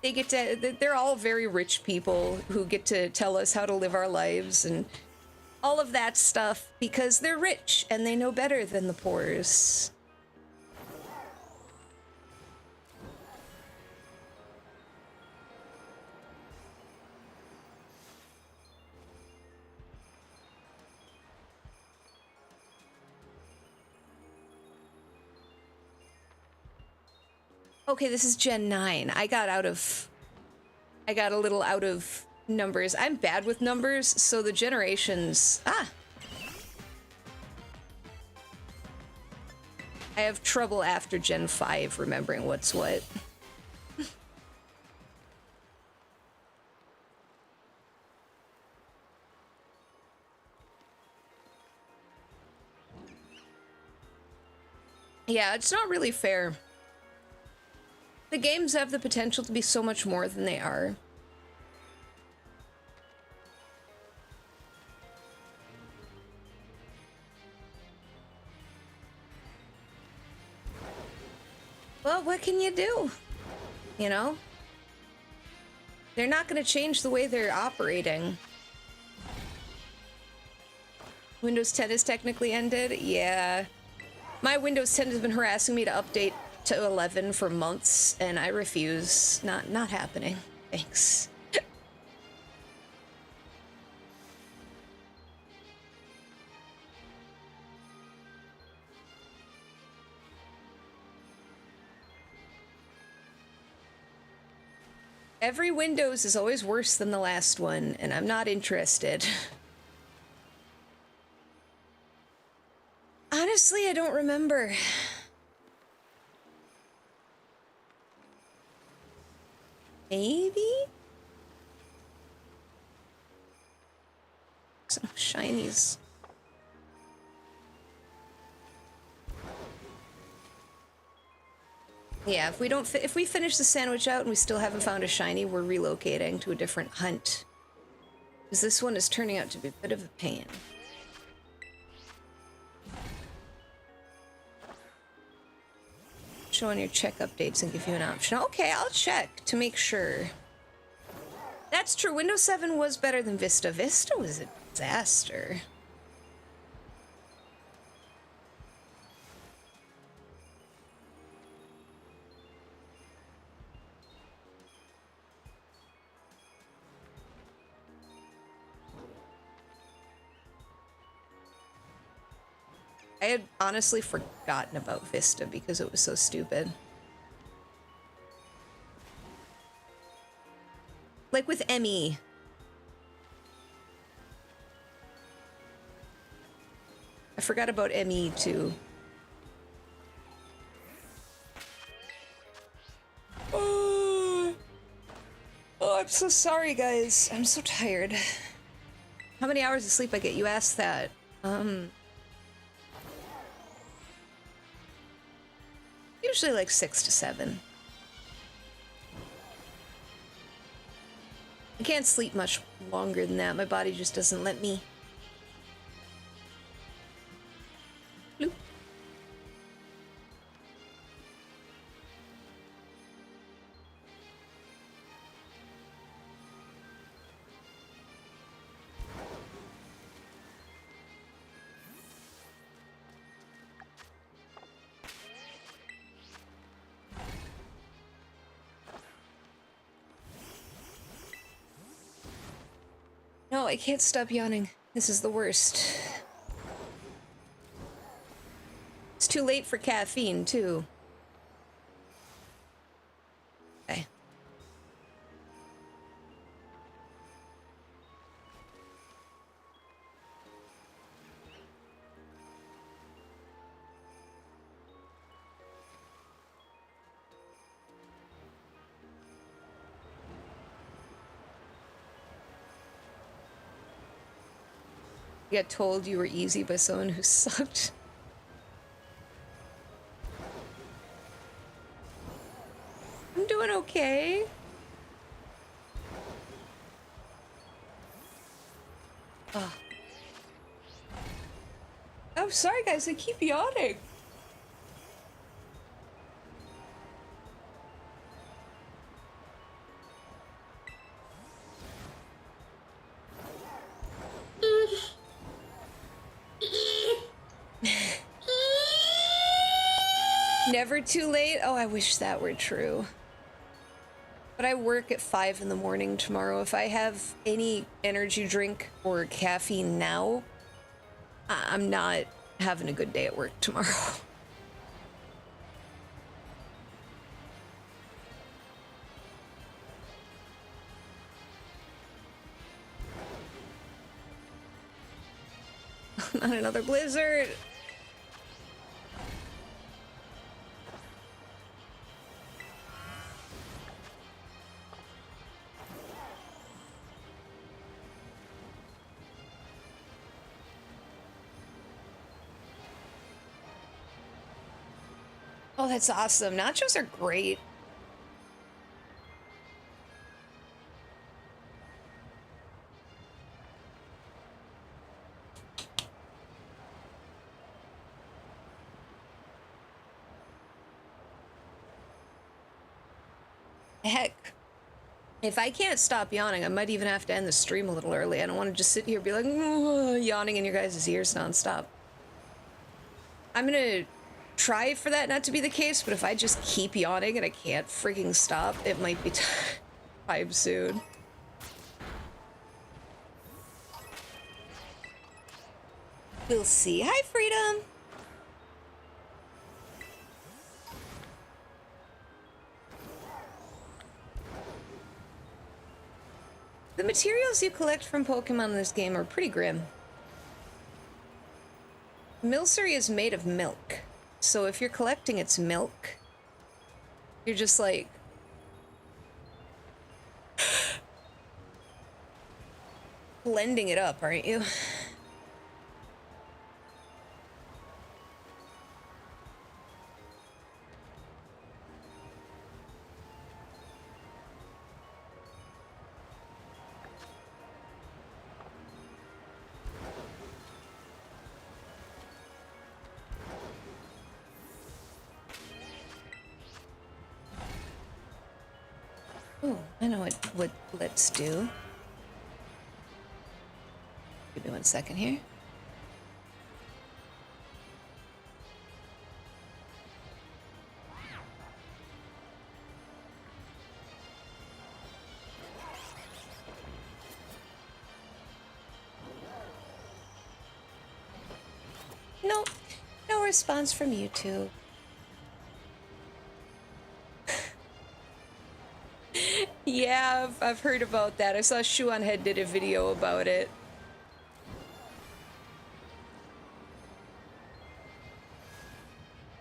They're all very rich people who get to tell us how to live our lives and all of that stuff because they're rich and they know better than the poors. Okay, this is Gen 9. I got a little out of numbers. I'm bad with numbers, so the generations... I have trouble after Gen 5 remembering what's what. Yeah, it's not really fair. The games have the potential to be so much more than they are. Well, what can you do? You know? They're not going to change the way they're operating. Windows 10 is technically ended? Yeah. My Windows 10 has been harassing me to update to 11 for months, and I refuse. Not happening. Thanks. Every Windows is always worse than the last one, and I'm not interested. Honestly, I don't remember. Maybe? Some shinies. Yeah, if we finish the sandwich out and we still haven't found a shiny, we're relocating to a different hunt. Because this one is turning out to be a bit of a pain. Show on your check updates and give you an option. Okay, I'll check to make sure. That's true. Windows 7 was better than Vista. Vista was a disaster. I had honestly forgotten about Vista because it was so stupid. Like with ME. I forgot about ME too. Oh, I'm so sorry, guys. I'm so tired. How many hours of sleep I get? You asked that. Usually like 6 to 7. I can't sleep much longer than that. My body just doesn't let me. Bloop. No, I can't stop yawning. This is the worst. It's too late for caffeine, too. Okay. You got told you were easy by someone who sucked. I'm doing okay. Oh. I'm sorry, guys. I keep yawning. Never too late? Oh, I wish that were true. But I work at 5 in the morning tomorrow. If I have any energy drink or caffeine now, I'm not having a good day at work tomorrow. Not another blizzard. Oh, that's awesome. Nachos are great. Heck, if I can't stop yawning, I might even have to end the stream a little early. I don't want to just sit here and be like, yawning in your guys' ears nonstop. I'm gonna try for that not to be the case, but if I just keep yawning and I can't freaking stop, it might be time soon. We'll see. Hi, Freedom! The materials you collect from Pokemon in this game are pretty grim. Milcery is made of milk. So if you're collecting its milk, you're just like... blending it up, aren't you? Oh, I know what let's do. Give me 1 second here. Nope, no response from YouTube. Yeah, I've heard about that. I saw Shuonhead did a video about it.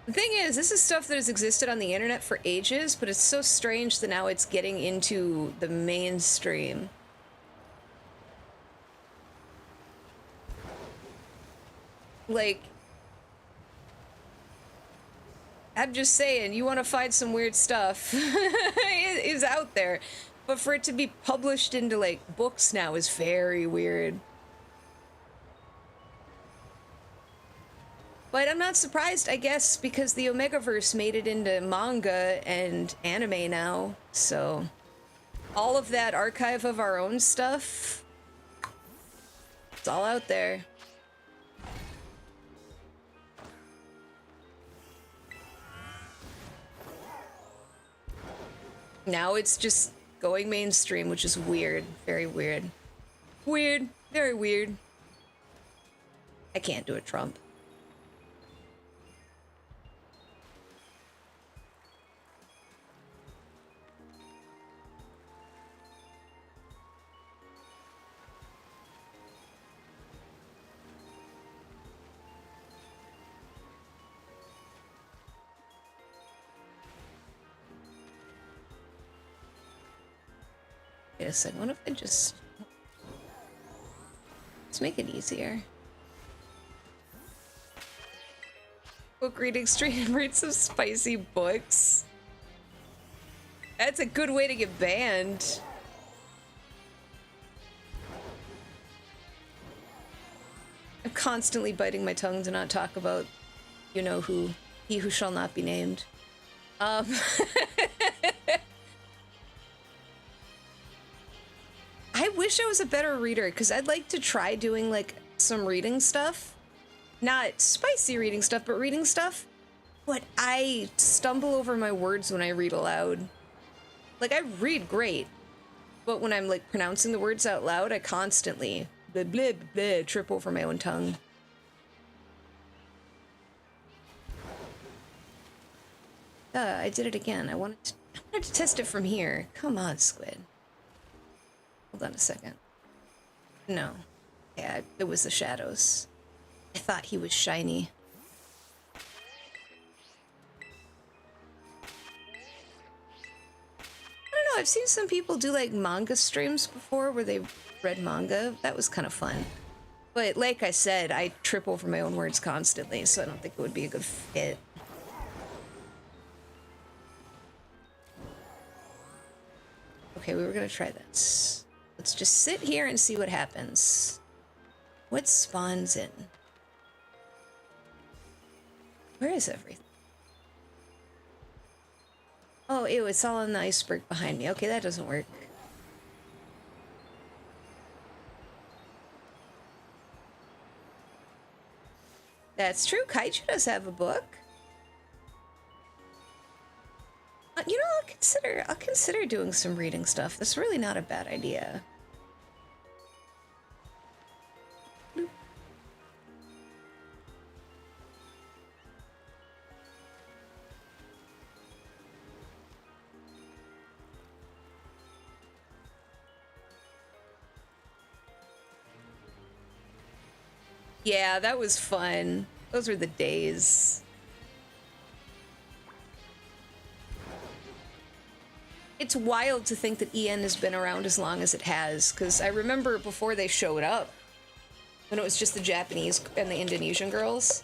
The thing is, this is stuff that has existed on the internet for ages, but it's so strange that now it's getting into the mainstream. Like, I'm just saying, you want to find some weird stuff, it is out there. But for it to be published into, like, books now is very weird. But I'm not surprised, I guess, because the Omegaverse made it into manga and anime now, so... all of that archive of our own stuff, it's all out there. Now it's just going mainstream, which is weird. Very weird. Weird. Very weird. I can't do a Trump. Wait a second, what if I just... let's make it easier. Book reading stream, read some spicy books. That's a good way to get banned. I'm constantly biting my tongue to not talk about, you know who, he who shall not be named. I wish I was a better reader, because I'd like to try doing, like, some reading stuff. Not spicy reading stuff, but reading stuff. But I stumble over my words when I read aloud. Like, I read great, but when I'm, like, pronouncing the words out loud, I constantly blah, blah, blah, trip over my own tongue. I did it again. I wanted to test it from here. Come on, Squid. Hold on a second. No. Yeah, it was the shadows. I thought he was shiny. I don't know, I've seen some people do like manga streams before where they read manga. That was kind of fun. But like I said, I trip over my own words constantly, so I don't think it would be a good fit. Okay, we were gonna try this. Let's just sit here and see what happens. What spawns in? Where is everything? Oh, ew, it's all on the iceberg behind me. Okay, that doesn't work. That's true. Kaiju does have a book. You know, I'll consider doing some reading stuff. That's really not a bad idea. Yeah, that was fun. Those were the days. It's wild to think that EN has been around as long as it has, because I remember before they showed up, when it was just the Japanese and the Indonesian girls,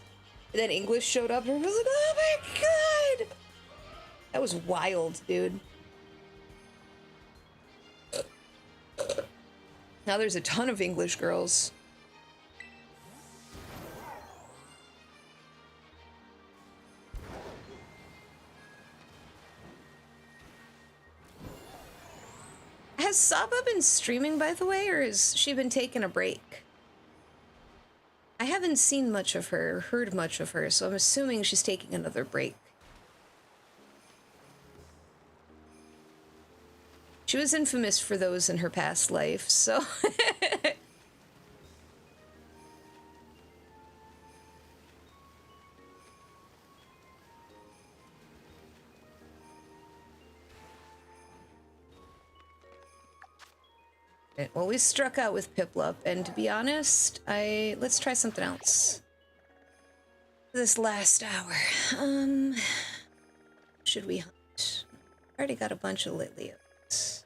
and then English showed up, and I was like, oh my god! That was wild, dude. Now there's a ton of English girls. Has Saba been streaming, by the way, or has she been taking a break? I haven't seen much of her, heard much of her, so I'm assuming she's taking another break. She was infamous for those in her past life, so... Well, we struck out with Piplup, and to be honest, let's try something else. This last hour. Should we hunt? I already got a bunch of Litlios.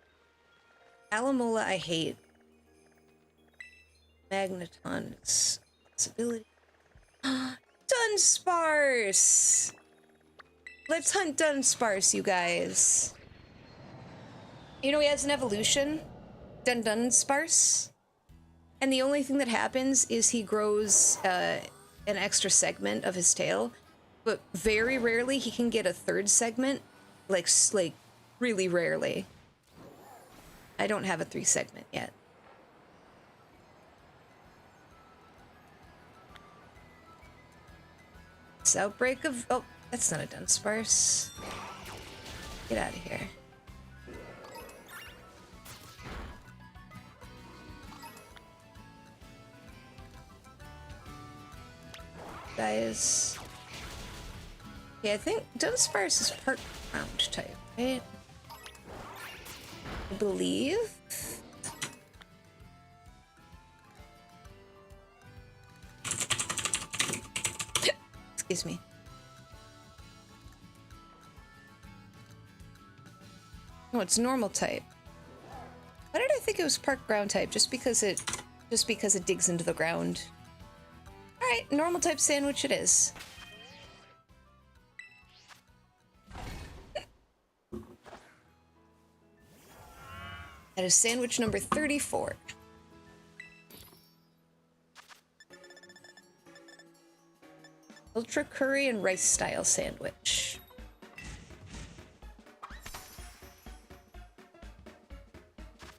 Alamola I hate. Magnetons. Possibility. Dunsparce! Let's hunt Dunsparce, you guys. You know he has an evolution? Dunsparce. And the only thing that happens is he grows an extra segment of his tail. But very rarely he can get a third segment. Like really rarely. I don't have a 3 segment yet. This outbreak of... Oh, that's not a Dunsparce. Get out of here. Guys. Yeah, I think Dunsparce is part ground type, right? I believe. Excuse me. Oh, it's normal type. Why did I think it was part ground type? Just because it digs into the ground. All right, normal type sandwich it is. That is sandwich number 34. Ultra curry and rice style sandwich.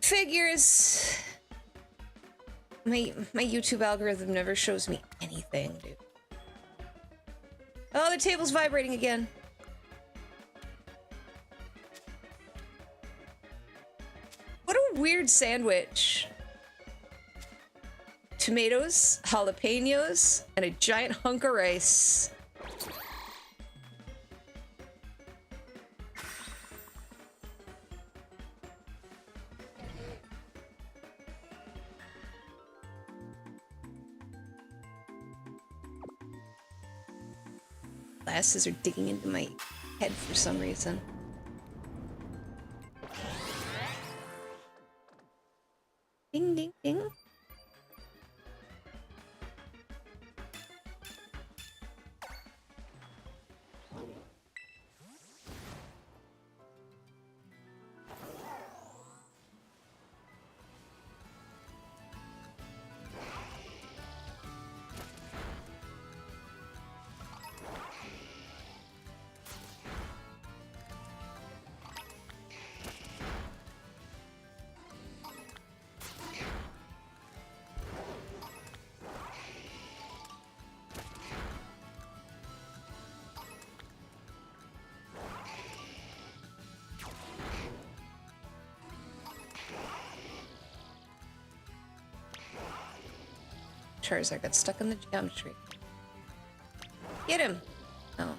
Figures. My YouTube algorithm never shows me anything, dude. Oh, the table's vibrating again. What a weird sandwich. Tomatoes, jalapenos, and a giant hunk of rice. Glasses are digging into my head for some reason. Ding, ding, ding. Charizard got stuck in the geometry. Get him! Oh.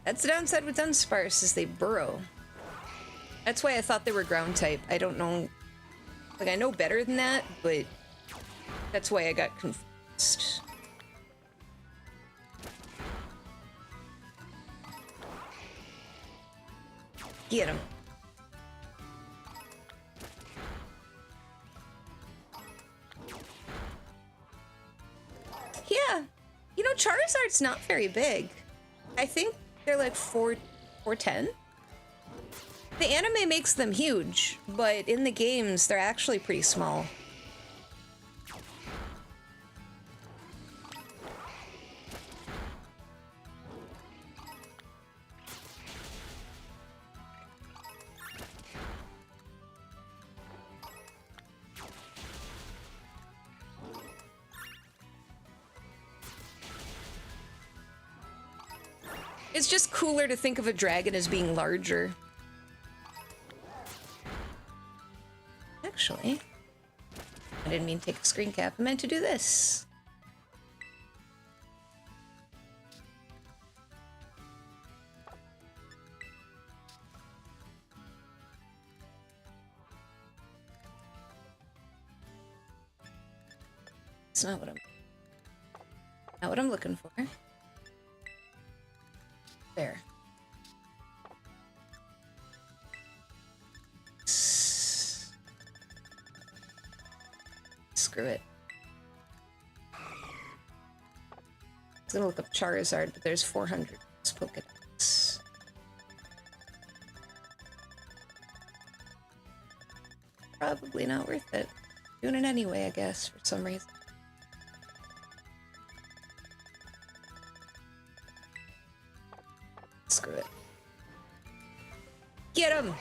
That's the downside with Dunsparce, is they burrow. That's why I thought they were ground type. I don't know... Like, I know better than that, but... That's why I got confused. Get him. Yeah. You know, Charizard's not very big. I think they're like 410. The anime makes them huge, but in the games, they're actually pretty small. It's just cooler to think of a dragon as being larger. Actually, I didn't mean to take a screen cap. I meant to do this. It's not what I'm looking for. There. Screw it. I was gonna look up Charizard, but there's 400 Pokédex. Probably not worth it. Doing it anyway, I guess, for some reason. Screw it. Get him!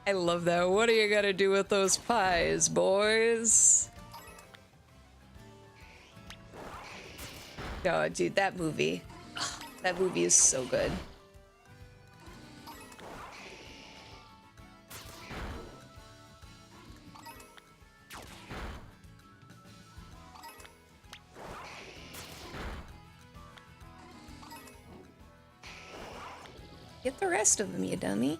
I love that. What are you gonna do with those pies, boys? Oh, dude, that movie. That movie is so good. Get the rest of them, you dummy.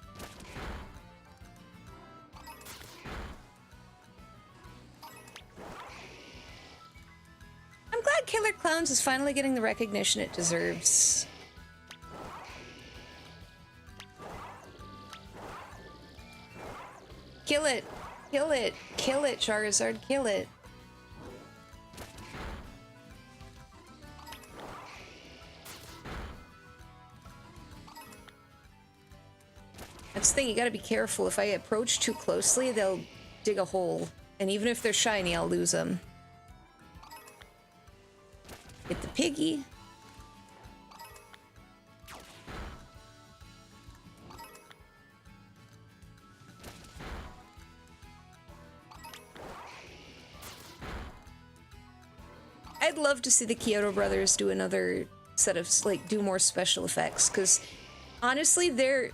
I'm glad Killer Clowns is finally getting the recognition it deserves. Kill it! Kill it! Kill it, Charizard! Kill it! That's the thing, you gotta be careful. If I approach too closely, they'll dig a hole. And even if they're shiny, I'll lose them. Get the piggy. I'd love to see the Kyoto Brothers do another set of, like, do more special effects, because honestly, they're,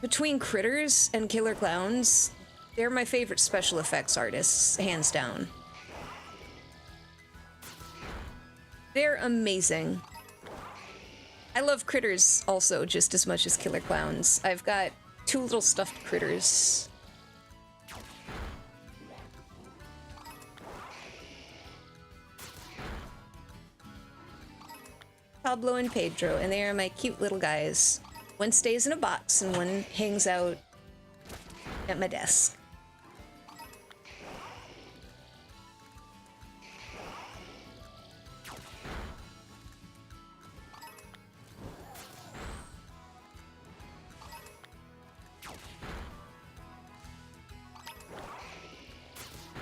between Critters and Killer Clowns, they're my favorite special effects artists, hands down. They're amazing. I love Critters also just as much as Killer Clowns. I've got 2 little stuffed critters. Pablo and Pedro, and they are my cute little guys. One stays in a box and one hangs out at my desk.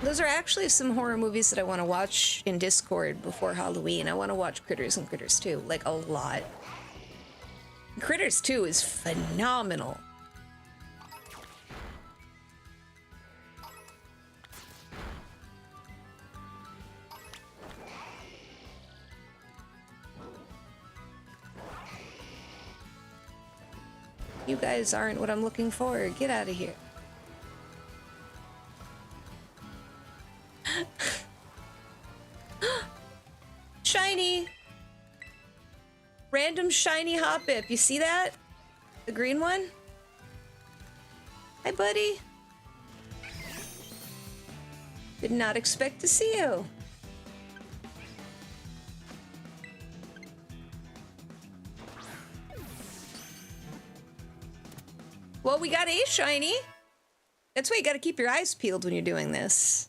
Those are actually some horror movies that I want to watch in Discord before Halloween. I want to watch Critters and Critters 2, like, a lot. Critters 2 is phenomenal. You guys aren't what I'm looking for. Get out of here. Shiny! Random shiny Hoppip. You see that? The green one? Hi, buddy. Did not expect to see you. Well, we got a shiny. That's why you gotta keep your eyes peeled when you're doing this.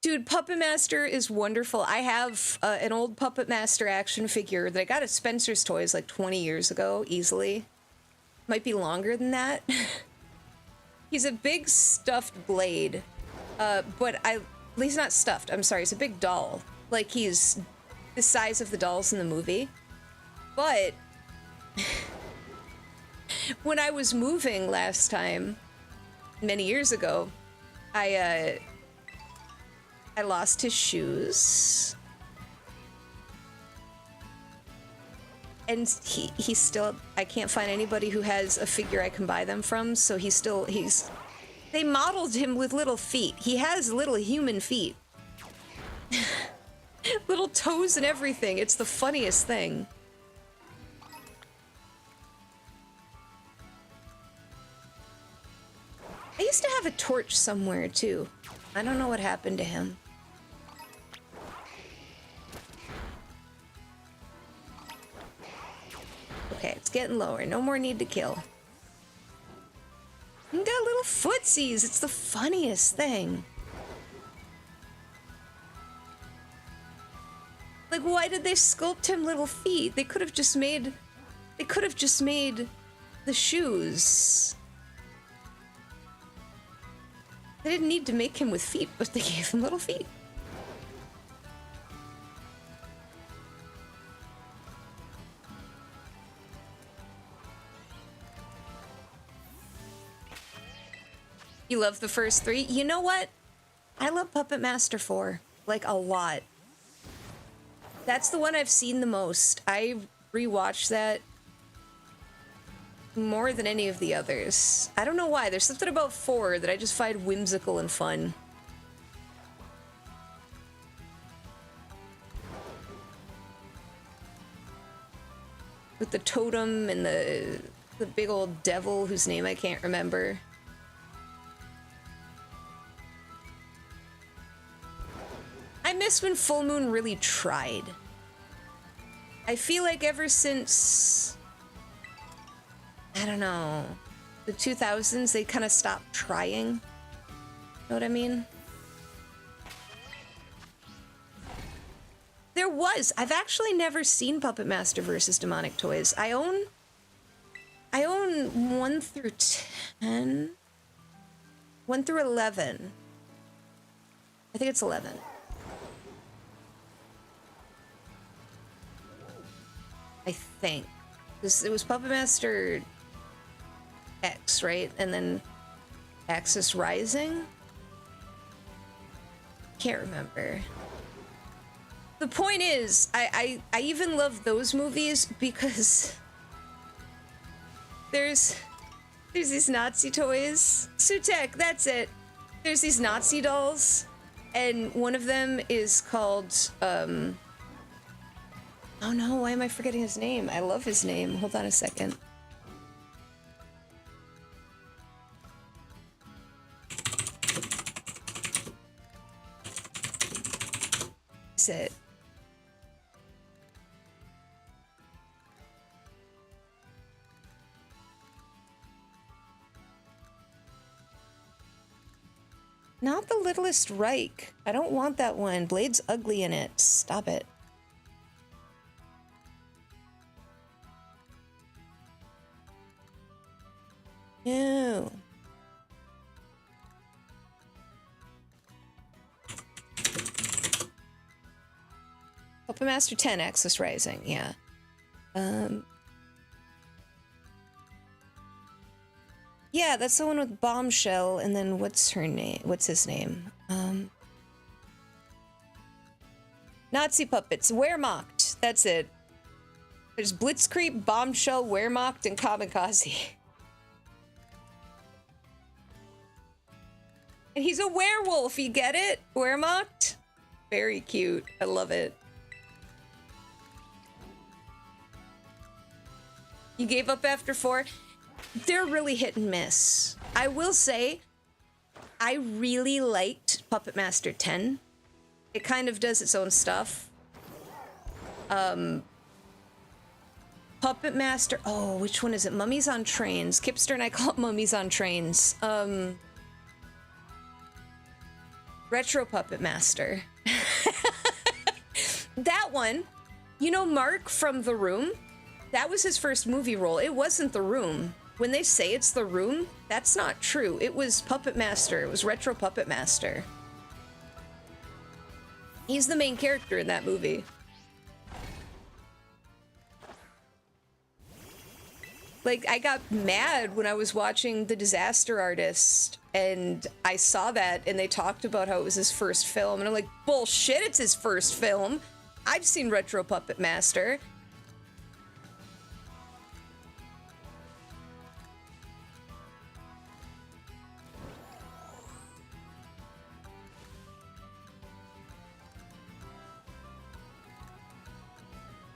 Dude, Puppet Master is wonderful. I have an old Puppet Master action figure that I got at Spencer's Toys like 20 years ago, easily. Might be longer than that. He's a big stuffed Blade, he's not stuffed, I'm sorry, he's a big doll. Like, he's the size of the dolls in the movie. But when I was moving last time, many years ago, I lost his shoes. And he still, I can't find anybody who has a figure I can buy them from, so they modeled him with little feet. He has little human feet. Little toes and everything. It's the funniest thing. I used to have a torch somewhere, too. I don't know what happened to him. Okay, it's getting lower. No more need to kill. You got little footsies. It's the funniest thing. Like, why did they sculpt him little feet? They could have just made... They could have just made the shoes. They didn't need to make him with feet, but they gave him little feet. You love the first three? You know what? I love Puppet Master 4, like, a lot. That's the one I've seen the most. I rewatched that more than any of the others. I don't know why. There's something about 4 that I just find whimsical and fun. With the totem and the big old devil whose name I can't remember. I miss when Full Moon really tried. I feel like ever since, I don't know, the 2000s, they kind of stopped trying. Know what I mean? There was. I've actually never seen Puppet Master versus Demonic Toys. I own 1 through 10. 1 through 11. I think it's 11. I think. It was Puppet Master X, right? And then Axis Rising? Can't remember. The point is, I even love those movies because there's these Nazi toys. Sutek, that's it. There's these Nazi dolls, and one of them is called, oh no, why am I forgetting his name? I love his name. Hold on a second. Is it? Not the Littlest Reich. I don't want that one. Blade's ugly in it. Stop it. No. Puppet Master 10, Axis Rising, yeah. Yeah, that's the one with Bombshell, and then what's her name? What's his name? Nazi puppets, Wehrmacht. That's it. There's Blitzkrieg, Bombshell, Wehrmacht, and Kamikaze. And he's a werewolf, you get it? Wehrmacht? Very cute. I love it. You gave up after 4? They're really hit and miss. I will say, I really liked Puppet Master 10. It kind of does its own stuff. Puppet Master. Oh, which one is it? Mummies on Trains. Kipster and I call it Mummies on Trains. Retro Puppet Master. That one, you know Mark from The Room? That was his first movie role. It wasn't The Room. When they say it's The Room, that's not true. It was Puppet Master. It was Retro Puppet Master. He's the main character in that movie. Like, I got mad when I was watching The Disaster Artist, and I saw that, and they talked about how it was his first film, and I'm like, bullshit, it's his first film. I've seen Retro Puppet Master.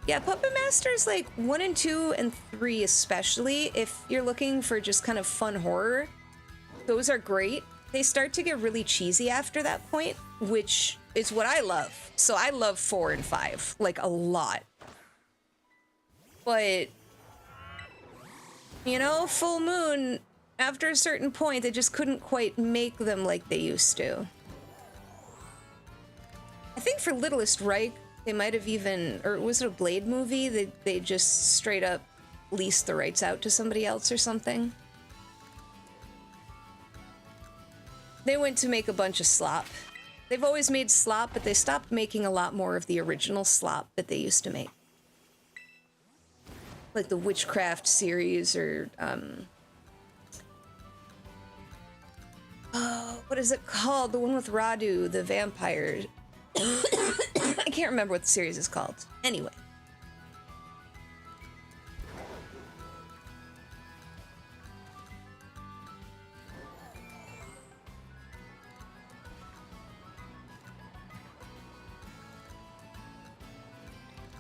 Yeah, Puppet Master's like 1 and 2 and 3 especially, if you're looking for just kind of fun horror. Those are great. They start to get really cheesy after that point, which is what I love. So I love 4 and 5, like a lot. But, you know, Full Moon, after a certain point, they just couldn't quite make them like they used to. I think for Littlest Reich, they might have even, or was it a Blade movie? They just straight up leased the rights out to somebody else or something. They went to make a bunch of slop. They've always made slop, but they stopped making a lot more of the original slop that they used to make. Like the Witchcraft series or, oh, what is it called? The one with Radu, the vampire. I can't remember what the series is called. Anyway.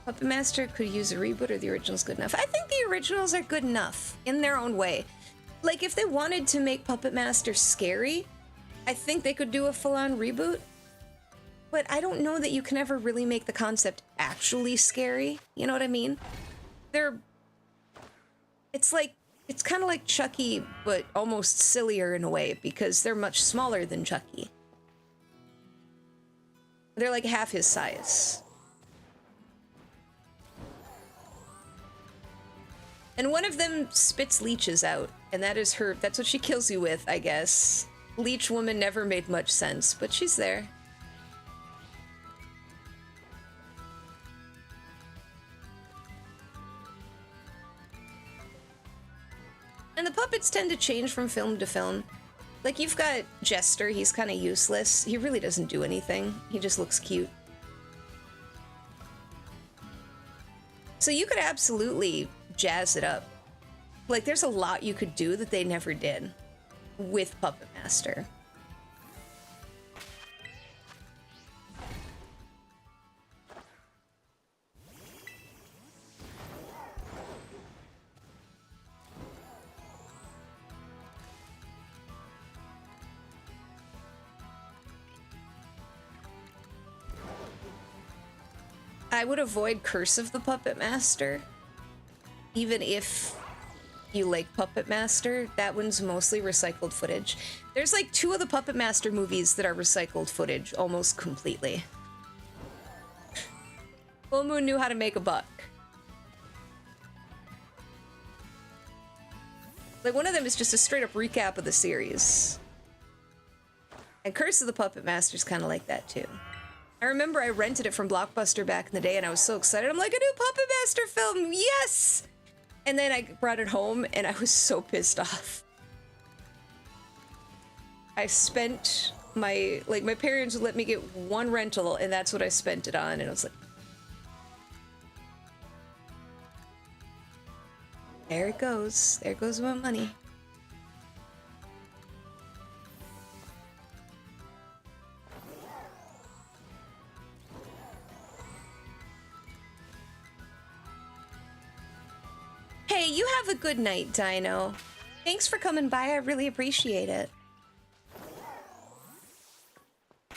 Puppet Master could use a reboot, or the original's good enough. I think the originals are good enough in their own way. Like, if they wanted to make Puppet Master scary, I think they could do a full-on reboot. But I don't know that you can ever really make the concept actually scary. You know what I mean? It's kind of like Chucky, but almost sillier in a way, because they're much smaller than Chucky. They're like half his size. And one of them spits leeches out, and that's what she kills you with, I guess. Leech Woman never made much sense, but she's there. And the puppets tend to change from film to film. Like, you've got Jester, he's kind of useless. He really doesn't do anything. He just looks cute. So you could absolutely jazz it up. Like, there's a lot you could do that they never did with Puppet Master. I would avoid Curse of the Puppet Master. Even if you like Puppet Master, that one's mostly recycled footage. There's like 2 of the Puppet Master movies that are recycled footage almost completely. Full Moon knew how to make a buck. Like, one of them is just a straight up recap of the series. And Curse of the Puppet Master's kind of like that too. I remember I rented it from Blockbuster back in the day, and I was so excited. I'm like, a new Puppet Master film, yes! And then I brought it home, and I was so pissed off. I spent my parents would let me get one rental, and that's what I spent it on, and I was like, there it goes. There goes my money. Hey, you have a good night, Dino. Thanks for coming by. I really appreciate it.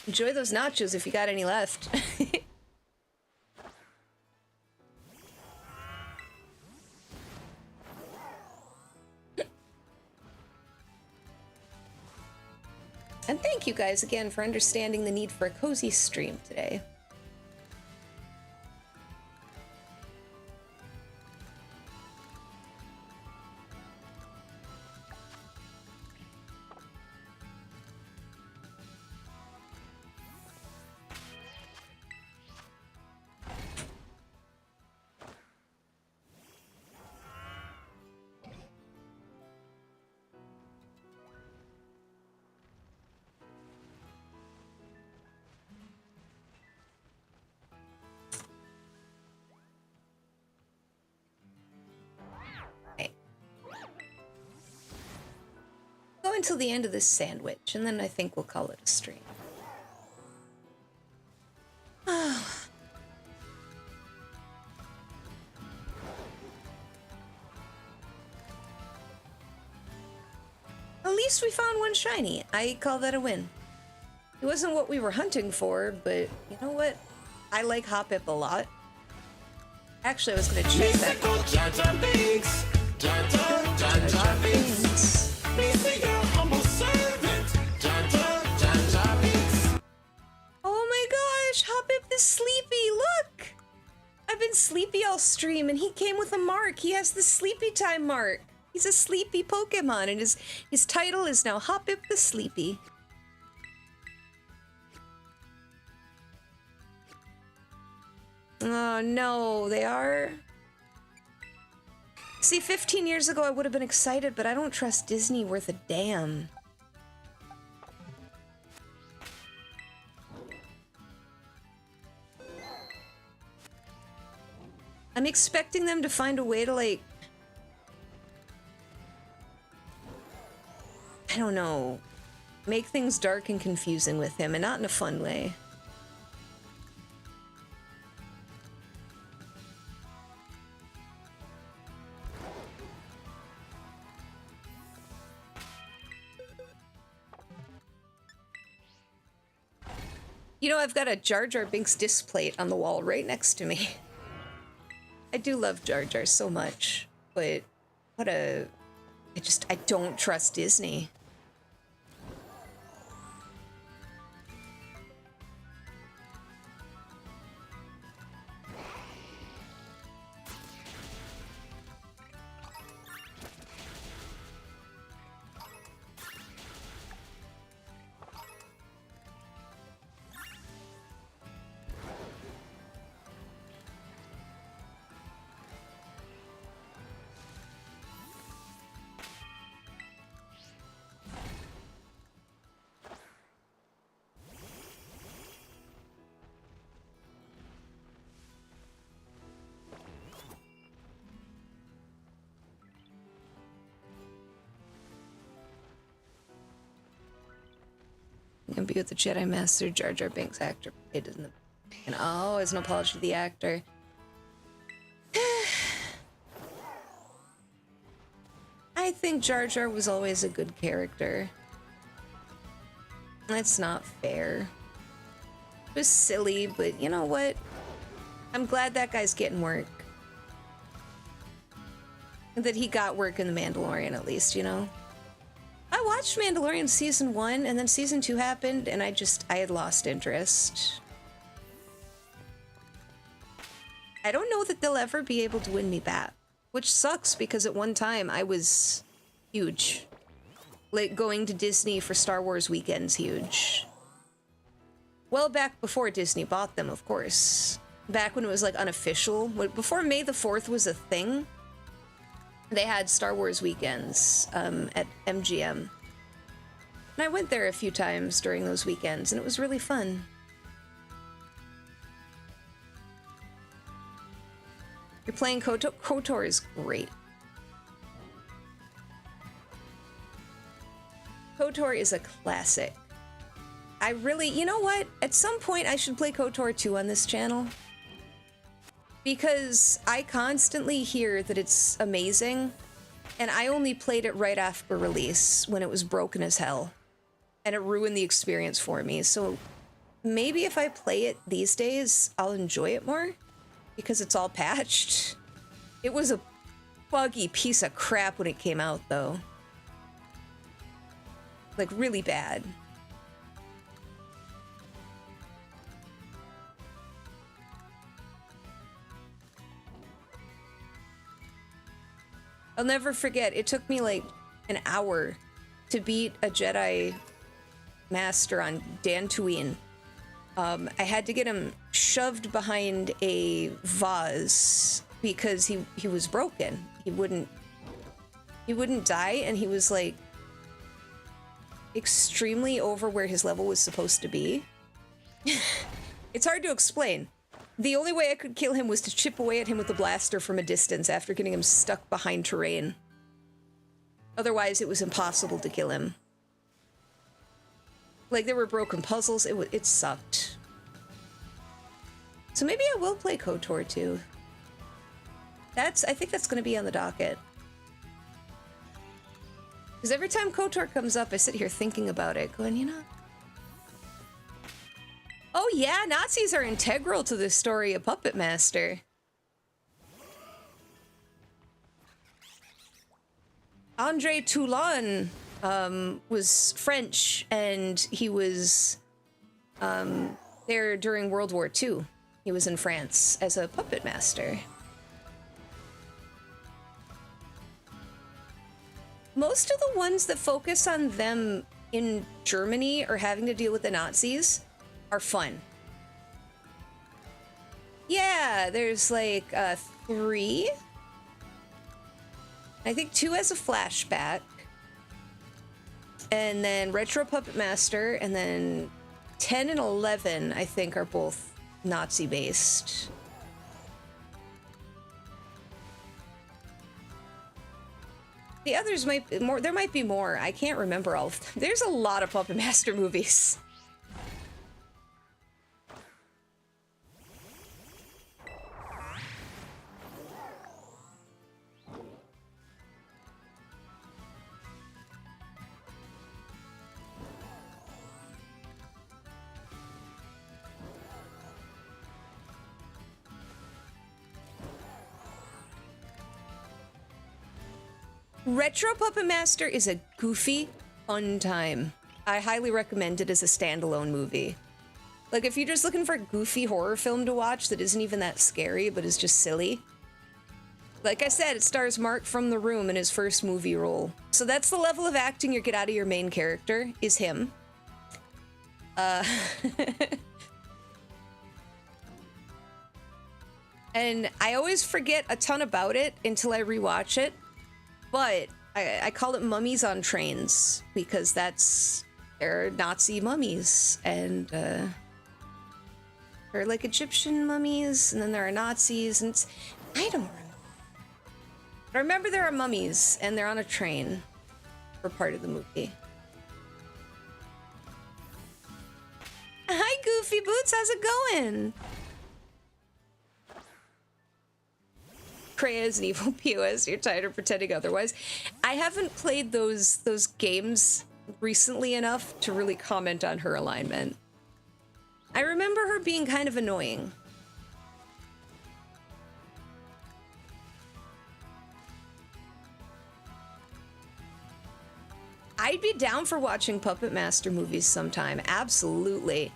Enjoy those nachos if you got any left. And thank you guys again for understanding the need for a cozy stream today. Go until the end of this sandwich, and then I think we'll call it a stream. At least we found one shiny. I call that a win. It wasn't what we were hunting for, but you know what? I like Hoppip a lot. Actually, I was gonna check that. Jar Jar Binks. Jar Jar, Jar Jar Binks. Be your humble servant. Jar Jar, Jar Jar Binks. Oh my gosh, Hoppip the Sleepy, look! I've been sleepy all stream, and he came with a mark. He has the sleepy time mark. He's a sleepy Pokemon, and his title is now Hoppip the Sleepy. Oh no, they are? See, 15 years ago I would have been excited, but I don't trust Disney worth a damn. I'm expecting them to find a way to, like, I don't know, make things dark and confusing with him, and not in a fun way. You know, I've got a Jar Jar Binks disc plate on the wall right next to me. I do love Jar Jar so much, but I don't trust Disney. And be with the Jedi Master Jar Jar Binks actor played in the. And oh, as an apology to the actor. I think Jar Jar was always a good character. That's not fair. It was silly, but you know what? I'm glad that guy's getting work. And that he got work in The Mandalorian, at least, you know? I watched Mandalorian season 1, and then season 2 happened, and I had lost interest. I don't know that they'll ever be able to win me back, which sucks because at one time I was huge. Like, going to Disney for Star Wars weekends, huge. Well, back before Disney bought them, of course. Back when it was, like, unofficial. Before May the 4th was a thing. They had Star Wars weekends at MGM. And I went there a few times during those weekends, and it was really fun. You're playing KOTOR? KOTOR is great. KOTOR is a classic. You know what? At some point I should play KOTOR 2 on this channel. Because I constantly hear that it's amazing, and I only played it right after release when it was broken as hell, and it ruined the experience for me. So maybe if I play it these days, I'll enjoy it more, because it's all patched. It was a buggy piece of crap when it came out, though. Like, really bad. I'll never forget, it took me like an hour to beat a Jedi Master on Dantooine. I had to get him shoved behind a vase because he was broken. He wouldn't die, and he was like extremely over where his level was supposed to be. It's hard to explain. The only way I could kill him was to chip away at him with a blaster from a distance after getting him stuck behind terrain. Otherwise, it was impossible to kill him. Like, there were broken puzzles. It sucked. So maybe I will play KOTOR 2. I think that's going to be on the docket. Because every time KOTOR comes up, I sit here thinking about it, going, you know... Oh yeah, Nazis are integral to the story of Puppet Master. Andre Toulon was French, and he was there during World War II. He was in France as a puppet master. Most of the ones that focus on them in Germany or having to deal with the Nazis are fun. Yeah, there's like 3. I think 2 has a flashback. And then Retro Puppet Master, and then 10 and 11, I think, are both Nazi-based. The others might be more. There might be more. I can't remember all of them. There's a lot of Puppet Master movies. Retro Puppet Master is a goofy, fun time. I highly recommend it as a standalone movie. Like, if you're just looking for a goofy horror film to watch that isn't even that scary, but is just silly. Like I said, it stars Mark from The Room in his first movie role. So that's the level of acting you get out of your main character, is him. And I always forget a ton about it until I rewatch it. But I call it Mummies on Trains because they're Nazi mummies, and they're like Egyptian mummies, and then there are Nazis, and I don't remember. But I remember there are mummies, and they're on a train for part of the movie. Hi, Goofy Boots, how's it going? Kreia is an evil POS, you're tired of pretending otherwise. I haven't played those games recently enough to really comment on her alignment. I remember her being kind of annoying. I'd be down for watching Puppet Master movies sometime, absolutely.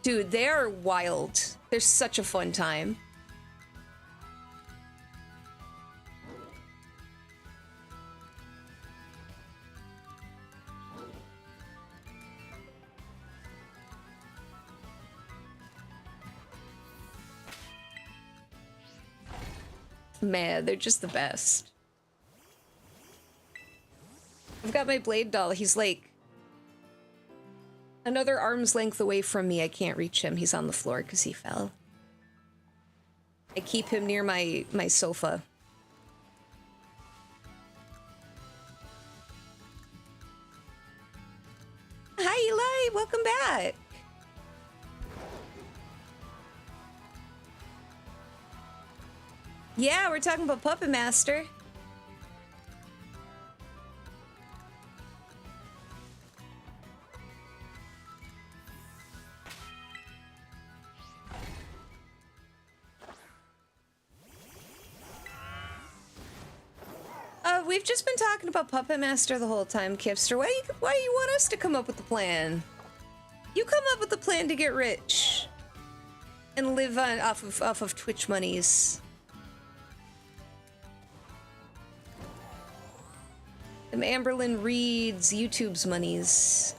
Dude, they are wild. They're such a fun time. Man, they're just the best. I've got my Blade doll. He's like another arm's length away from me. I can't reach him. He's on the floor because he fell. I keep him near my sofa. Hi, Eli. Welcome back. Yeah, we're talking about Puppet Master. We've just been talking about Puppet Master the whole time, Kipster. Why you want us to come up with the plan? You come up with the plan to get rich and live on off of Twitch monies. Them Amberlyn Reed's YouTube's monies.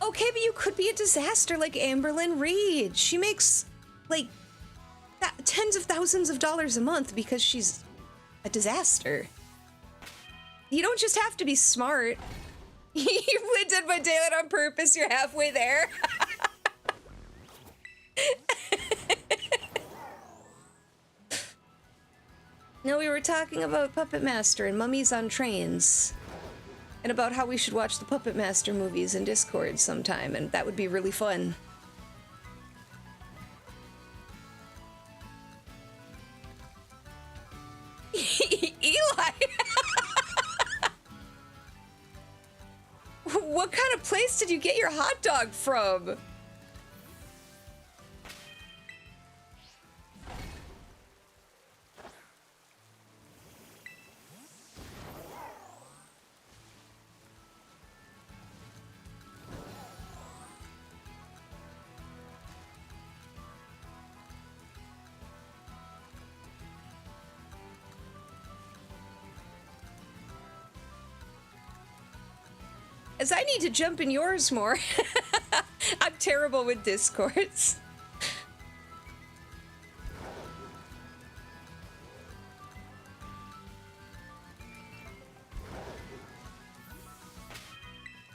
Okay, but you could be a disaster like Amberlyn Reed. She makes like tens of thousands of dollars a month because she's a disaster. You don't just have to be smart. You did my daylight on purpose. You're halfway there. No, we were talking about Puppet Master and Mummies on Trains. And about how we should watch the Puppet Master movies in Discord sometime, and that would be really fun. Eli! What kind of place did you get your hot dog from? As I need to jump in yours more. I'm terrible with Discords.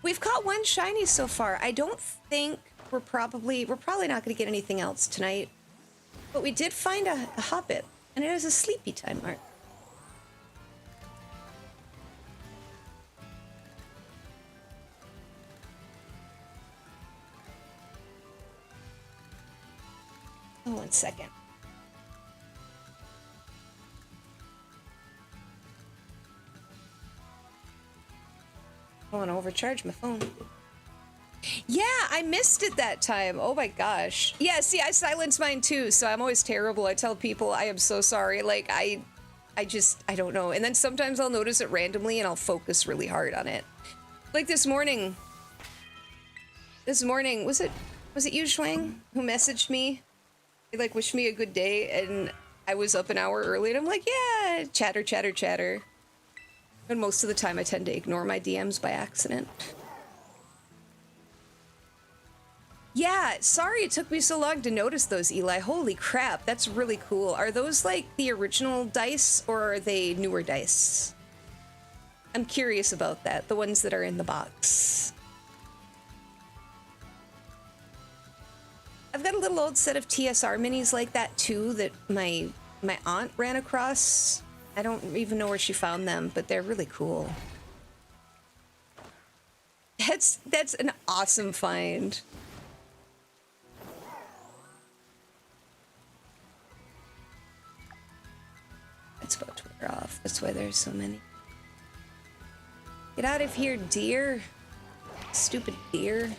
We've caught one shiny so far. I don't think we're probably not going to get anything else tonight. But we did find a hobbit, and it has a sleepy time mark. Oh, 1 second. I want to overcharge my phone. Yeah, I missed it that time. Oh my gosh. Yeah, see, I silenced mine too, so I'm always terrible. I tell people I am so sorry. Like, I don't know. And then sometimes I'll notice it randomly and I'll focus really hard on it. Like this morning, was it you, Shuang, who messaged me? He, like, wished me a good day, and I was up an hour early, and I'm like, yeah, chatter, chatter, chatter. And most of the time I tend to ignore my DMs by accident. Yeah, sorry it took me so long to notice those, Eli. Holy crap, that's really cool. Are those, like, the original dice, or are they newer dice? I'm curious about that, the ones that are in the box. I've got a little old set of TSR minis like that too that my aunt ran across. I don't even know where she found them, but they're really cool. That's an awesome find. It's about to wear off. That's why there's so many. Get out of here, deer. Stupid deer.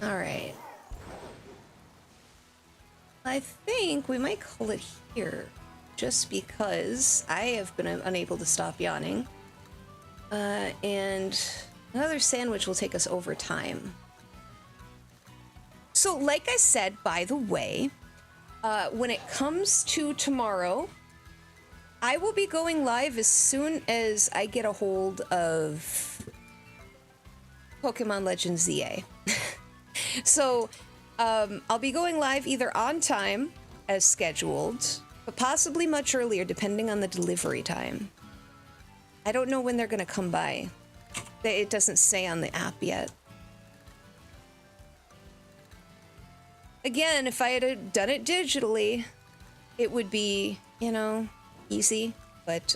All right. I think we might call it here, just because I have been unable to stop yawning. And another sandwich will take us over time. So, like I said, by the way, when it comes to tomorrow, I will be going live as soon as I get a hold of Pokemon Legends ZA. So, I'll be going live either on time, as scheduled, but possibly much earlier, depending on the delivery time. I don't know when they're going to come by. It doesn't say on the app yet. Again, if I had done it digitally, it would be, you know, easy, but,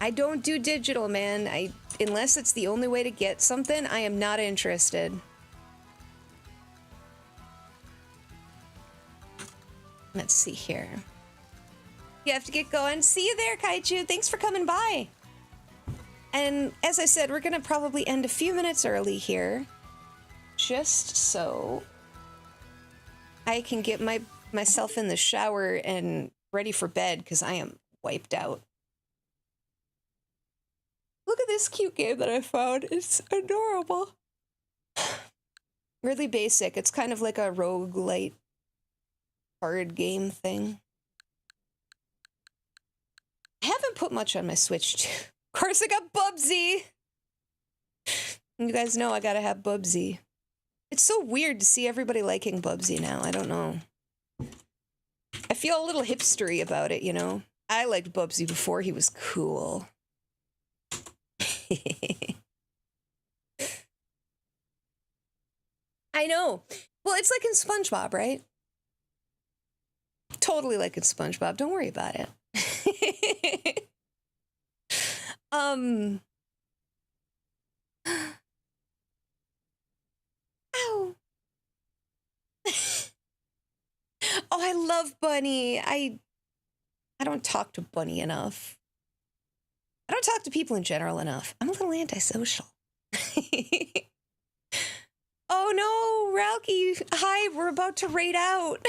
I don't do digital, man. Unless it's the only way to get something, I am not interested. Let's see here. You have to get going. See you there, Kaiju. Thanks for coming by. And as I said, we're going to probably end a few minutes early here. Just so I can get myself in the shower and ready for bed because I am wiped out. Look at this cute game that I found. It's adorable. Really basic. It's kind of like a roguelite card game thing. I haven't put much on my Switch. Of course, I got Bubsy. You guys know I gotta have Bubsy. It's so weird to see everybody liking Bubsy now. I don't know. I feel a little hipstery about it, you know? I liked Bubsy before he was cool. I know. Well, it's like in SpongeBob, right? Totally like in SpongeBob. Don't worry about it. Ow. Oh, I love Bunny. I don't talk to Bunny enough. I don't talk to people in general enough. I'm a little antisocial. Oh no, Ralky. Hi, we're about to raid out.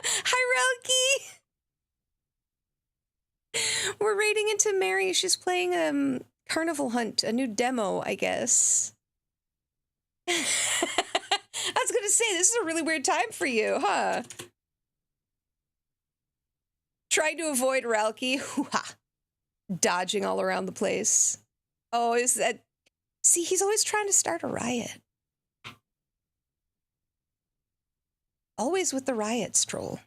Hi, Ralky. We're raiding into Mary. She's playing Carnival Hunt, a new demo, I guess. I was gonna say, this is a really weird time for you, huh? Trying to avoid Ralky. Hoo-ha. Dodging all around the place. Oh, is that... See, he's always trying to start a riot. Always with the riots, troll.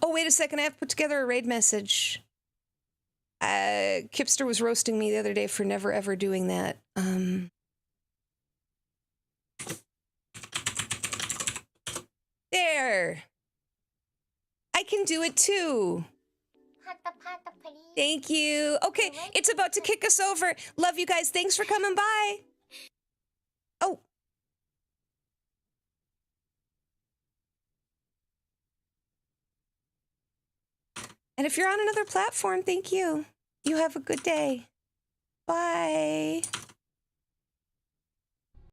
Oh, wait a second. I have put together a raid message. Kipster was roasting me the other day for never ever doing that. There. I can do it too. Thank you. Okay, it's about to kick us over. Love you guys. Thanks for coming by. Oh. And if you're on another platform, thank you. You have a good day. Bye.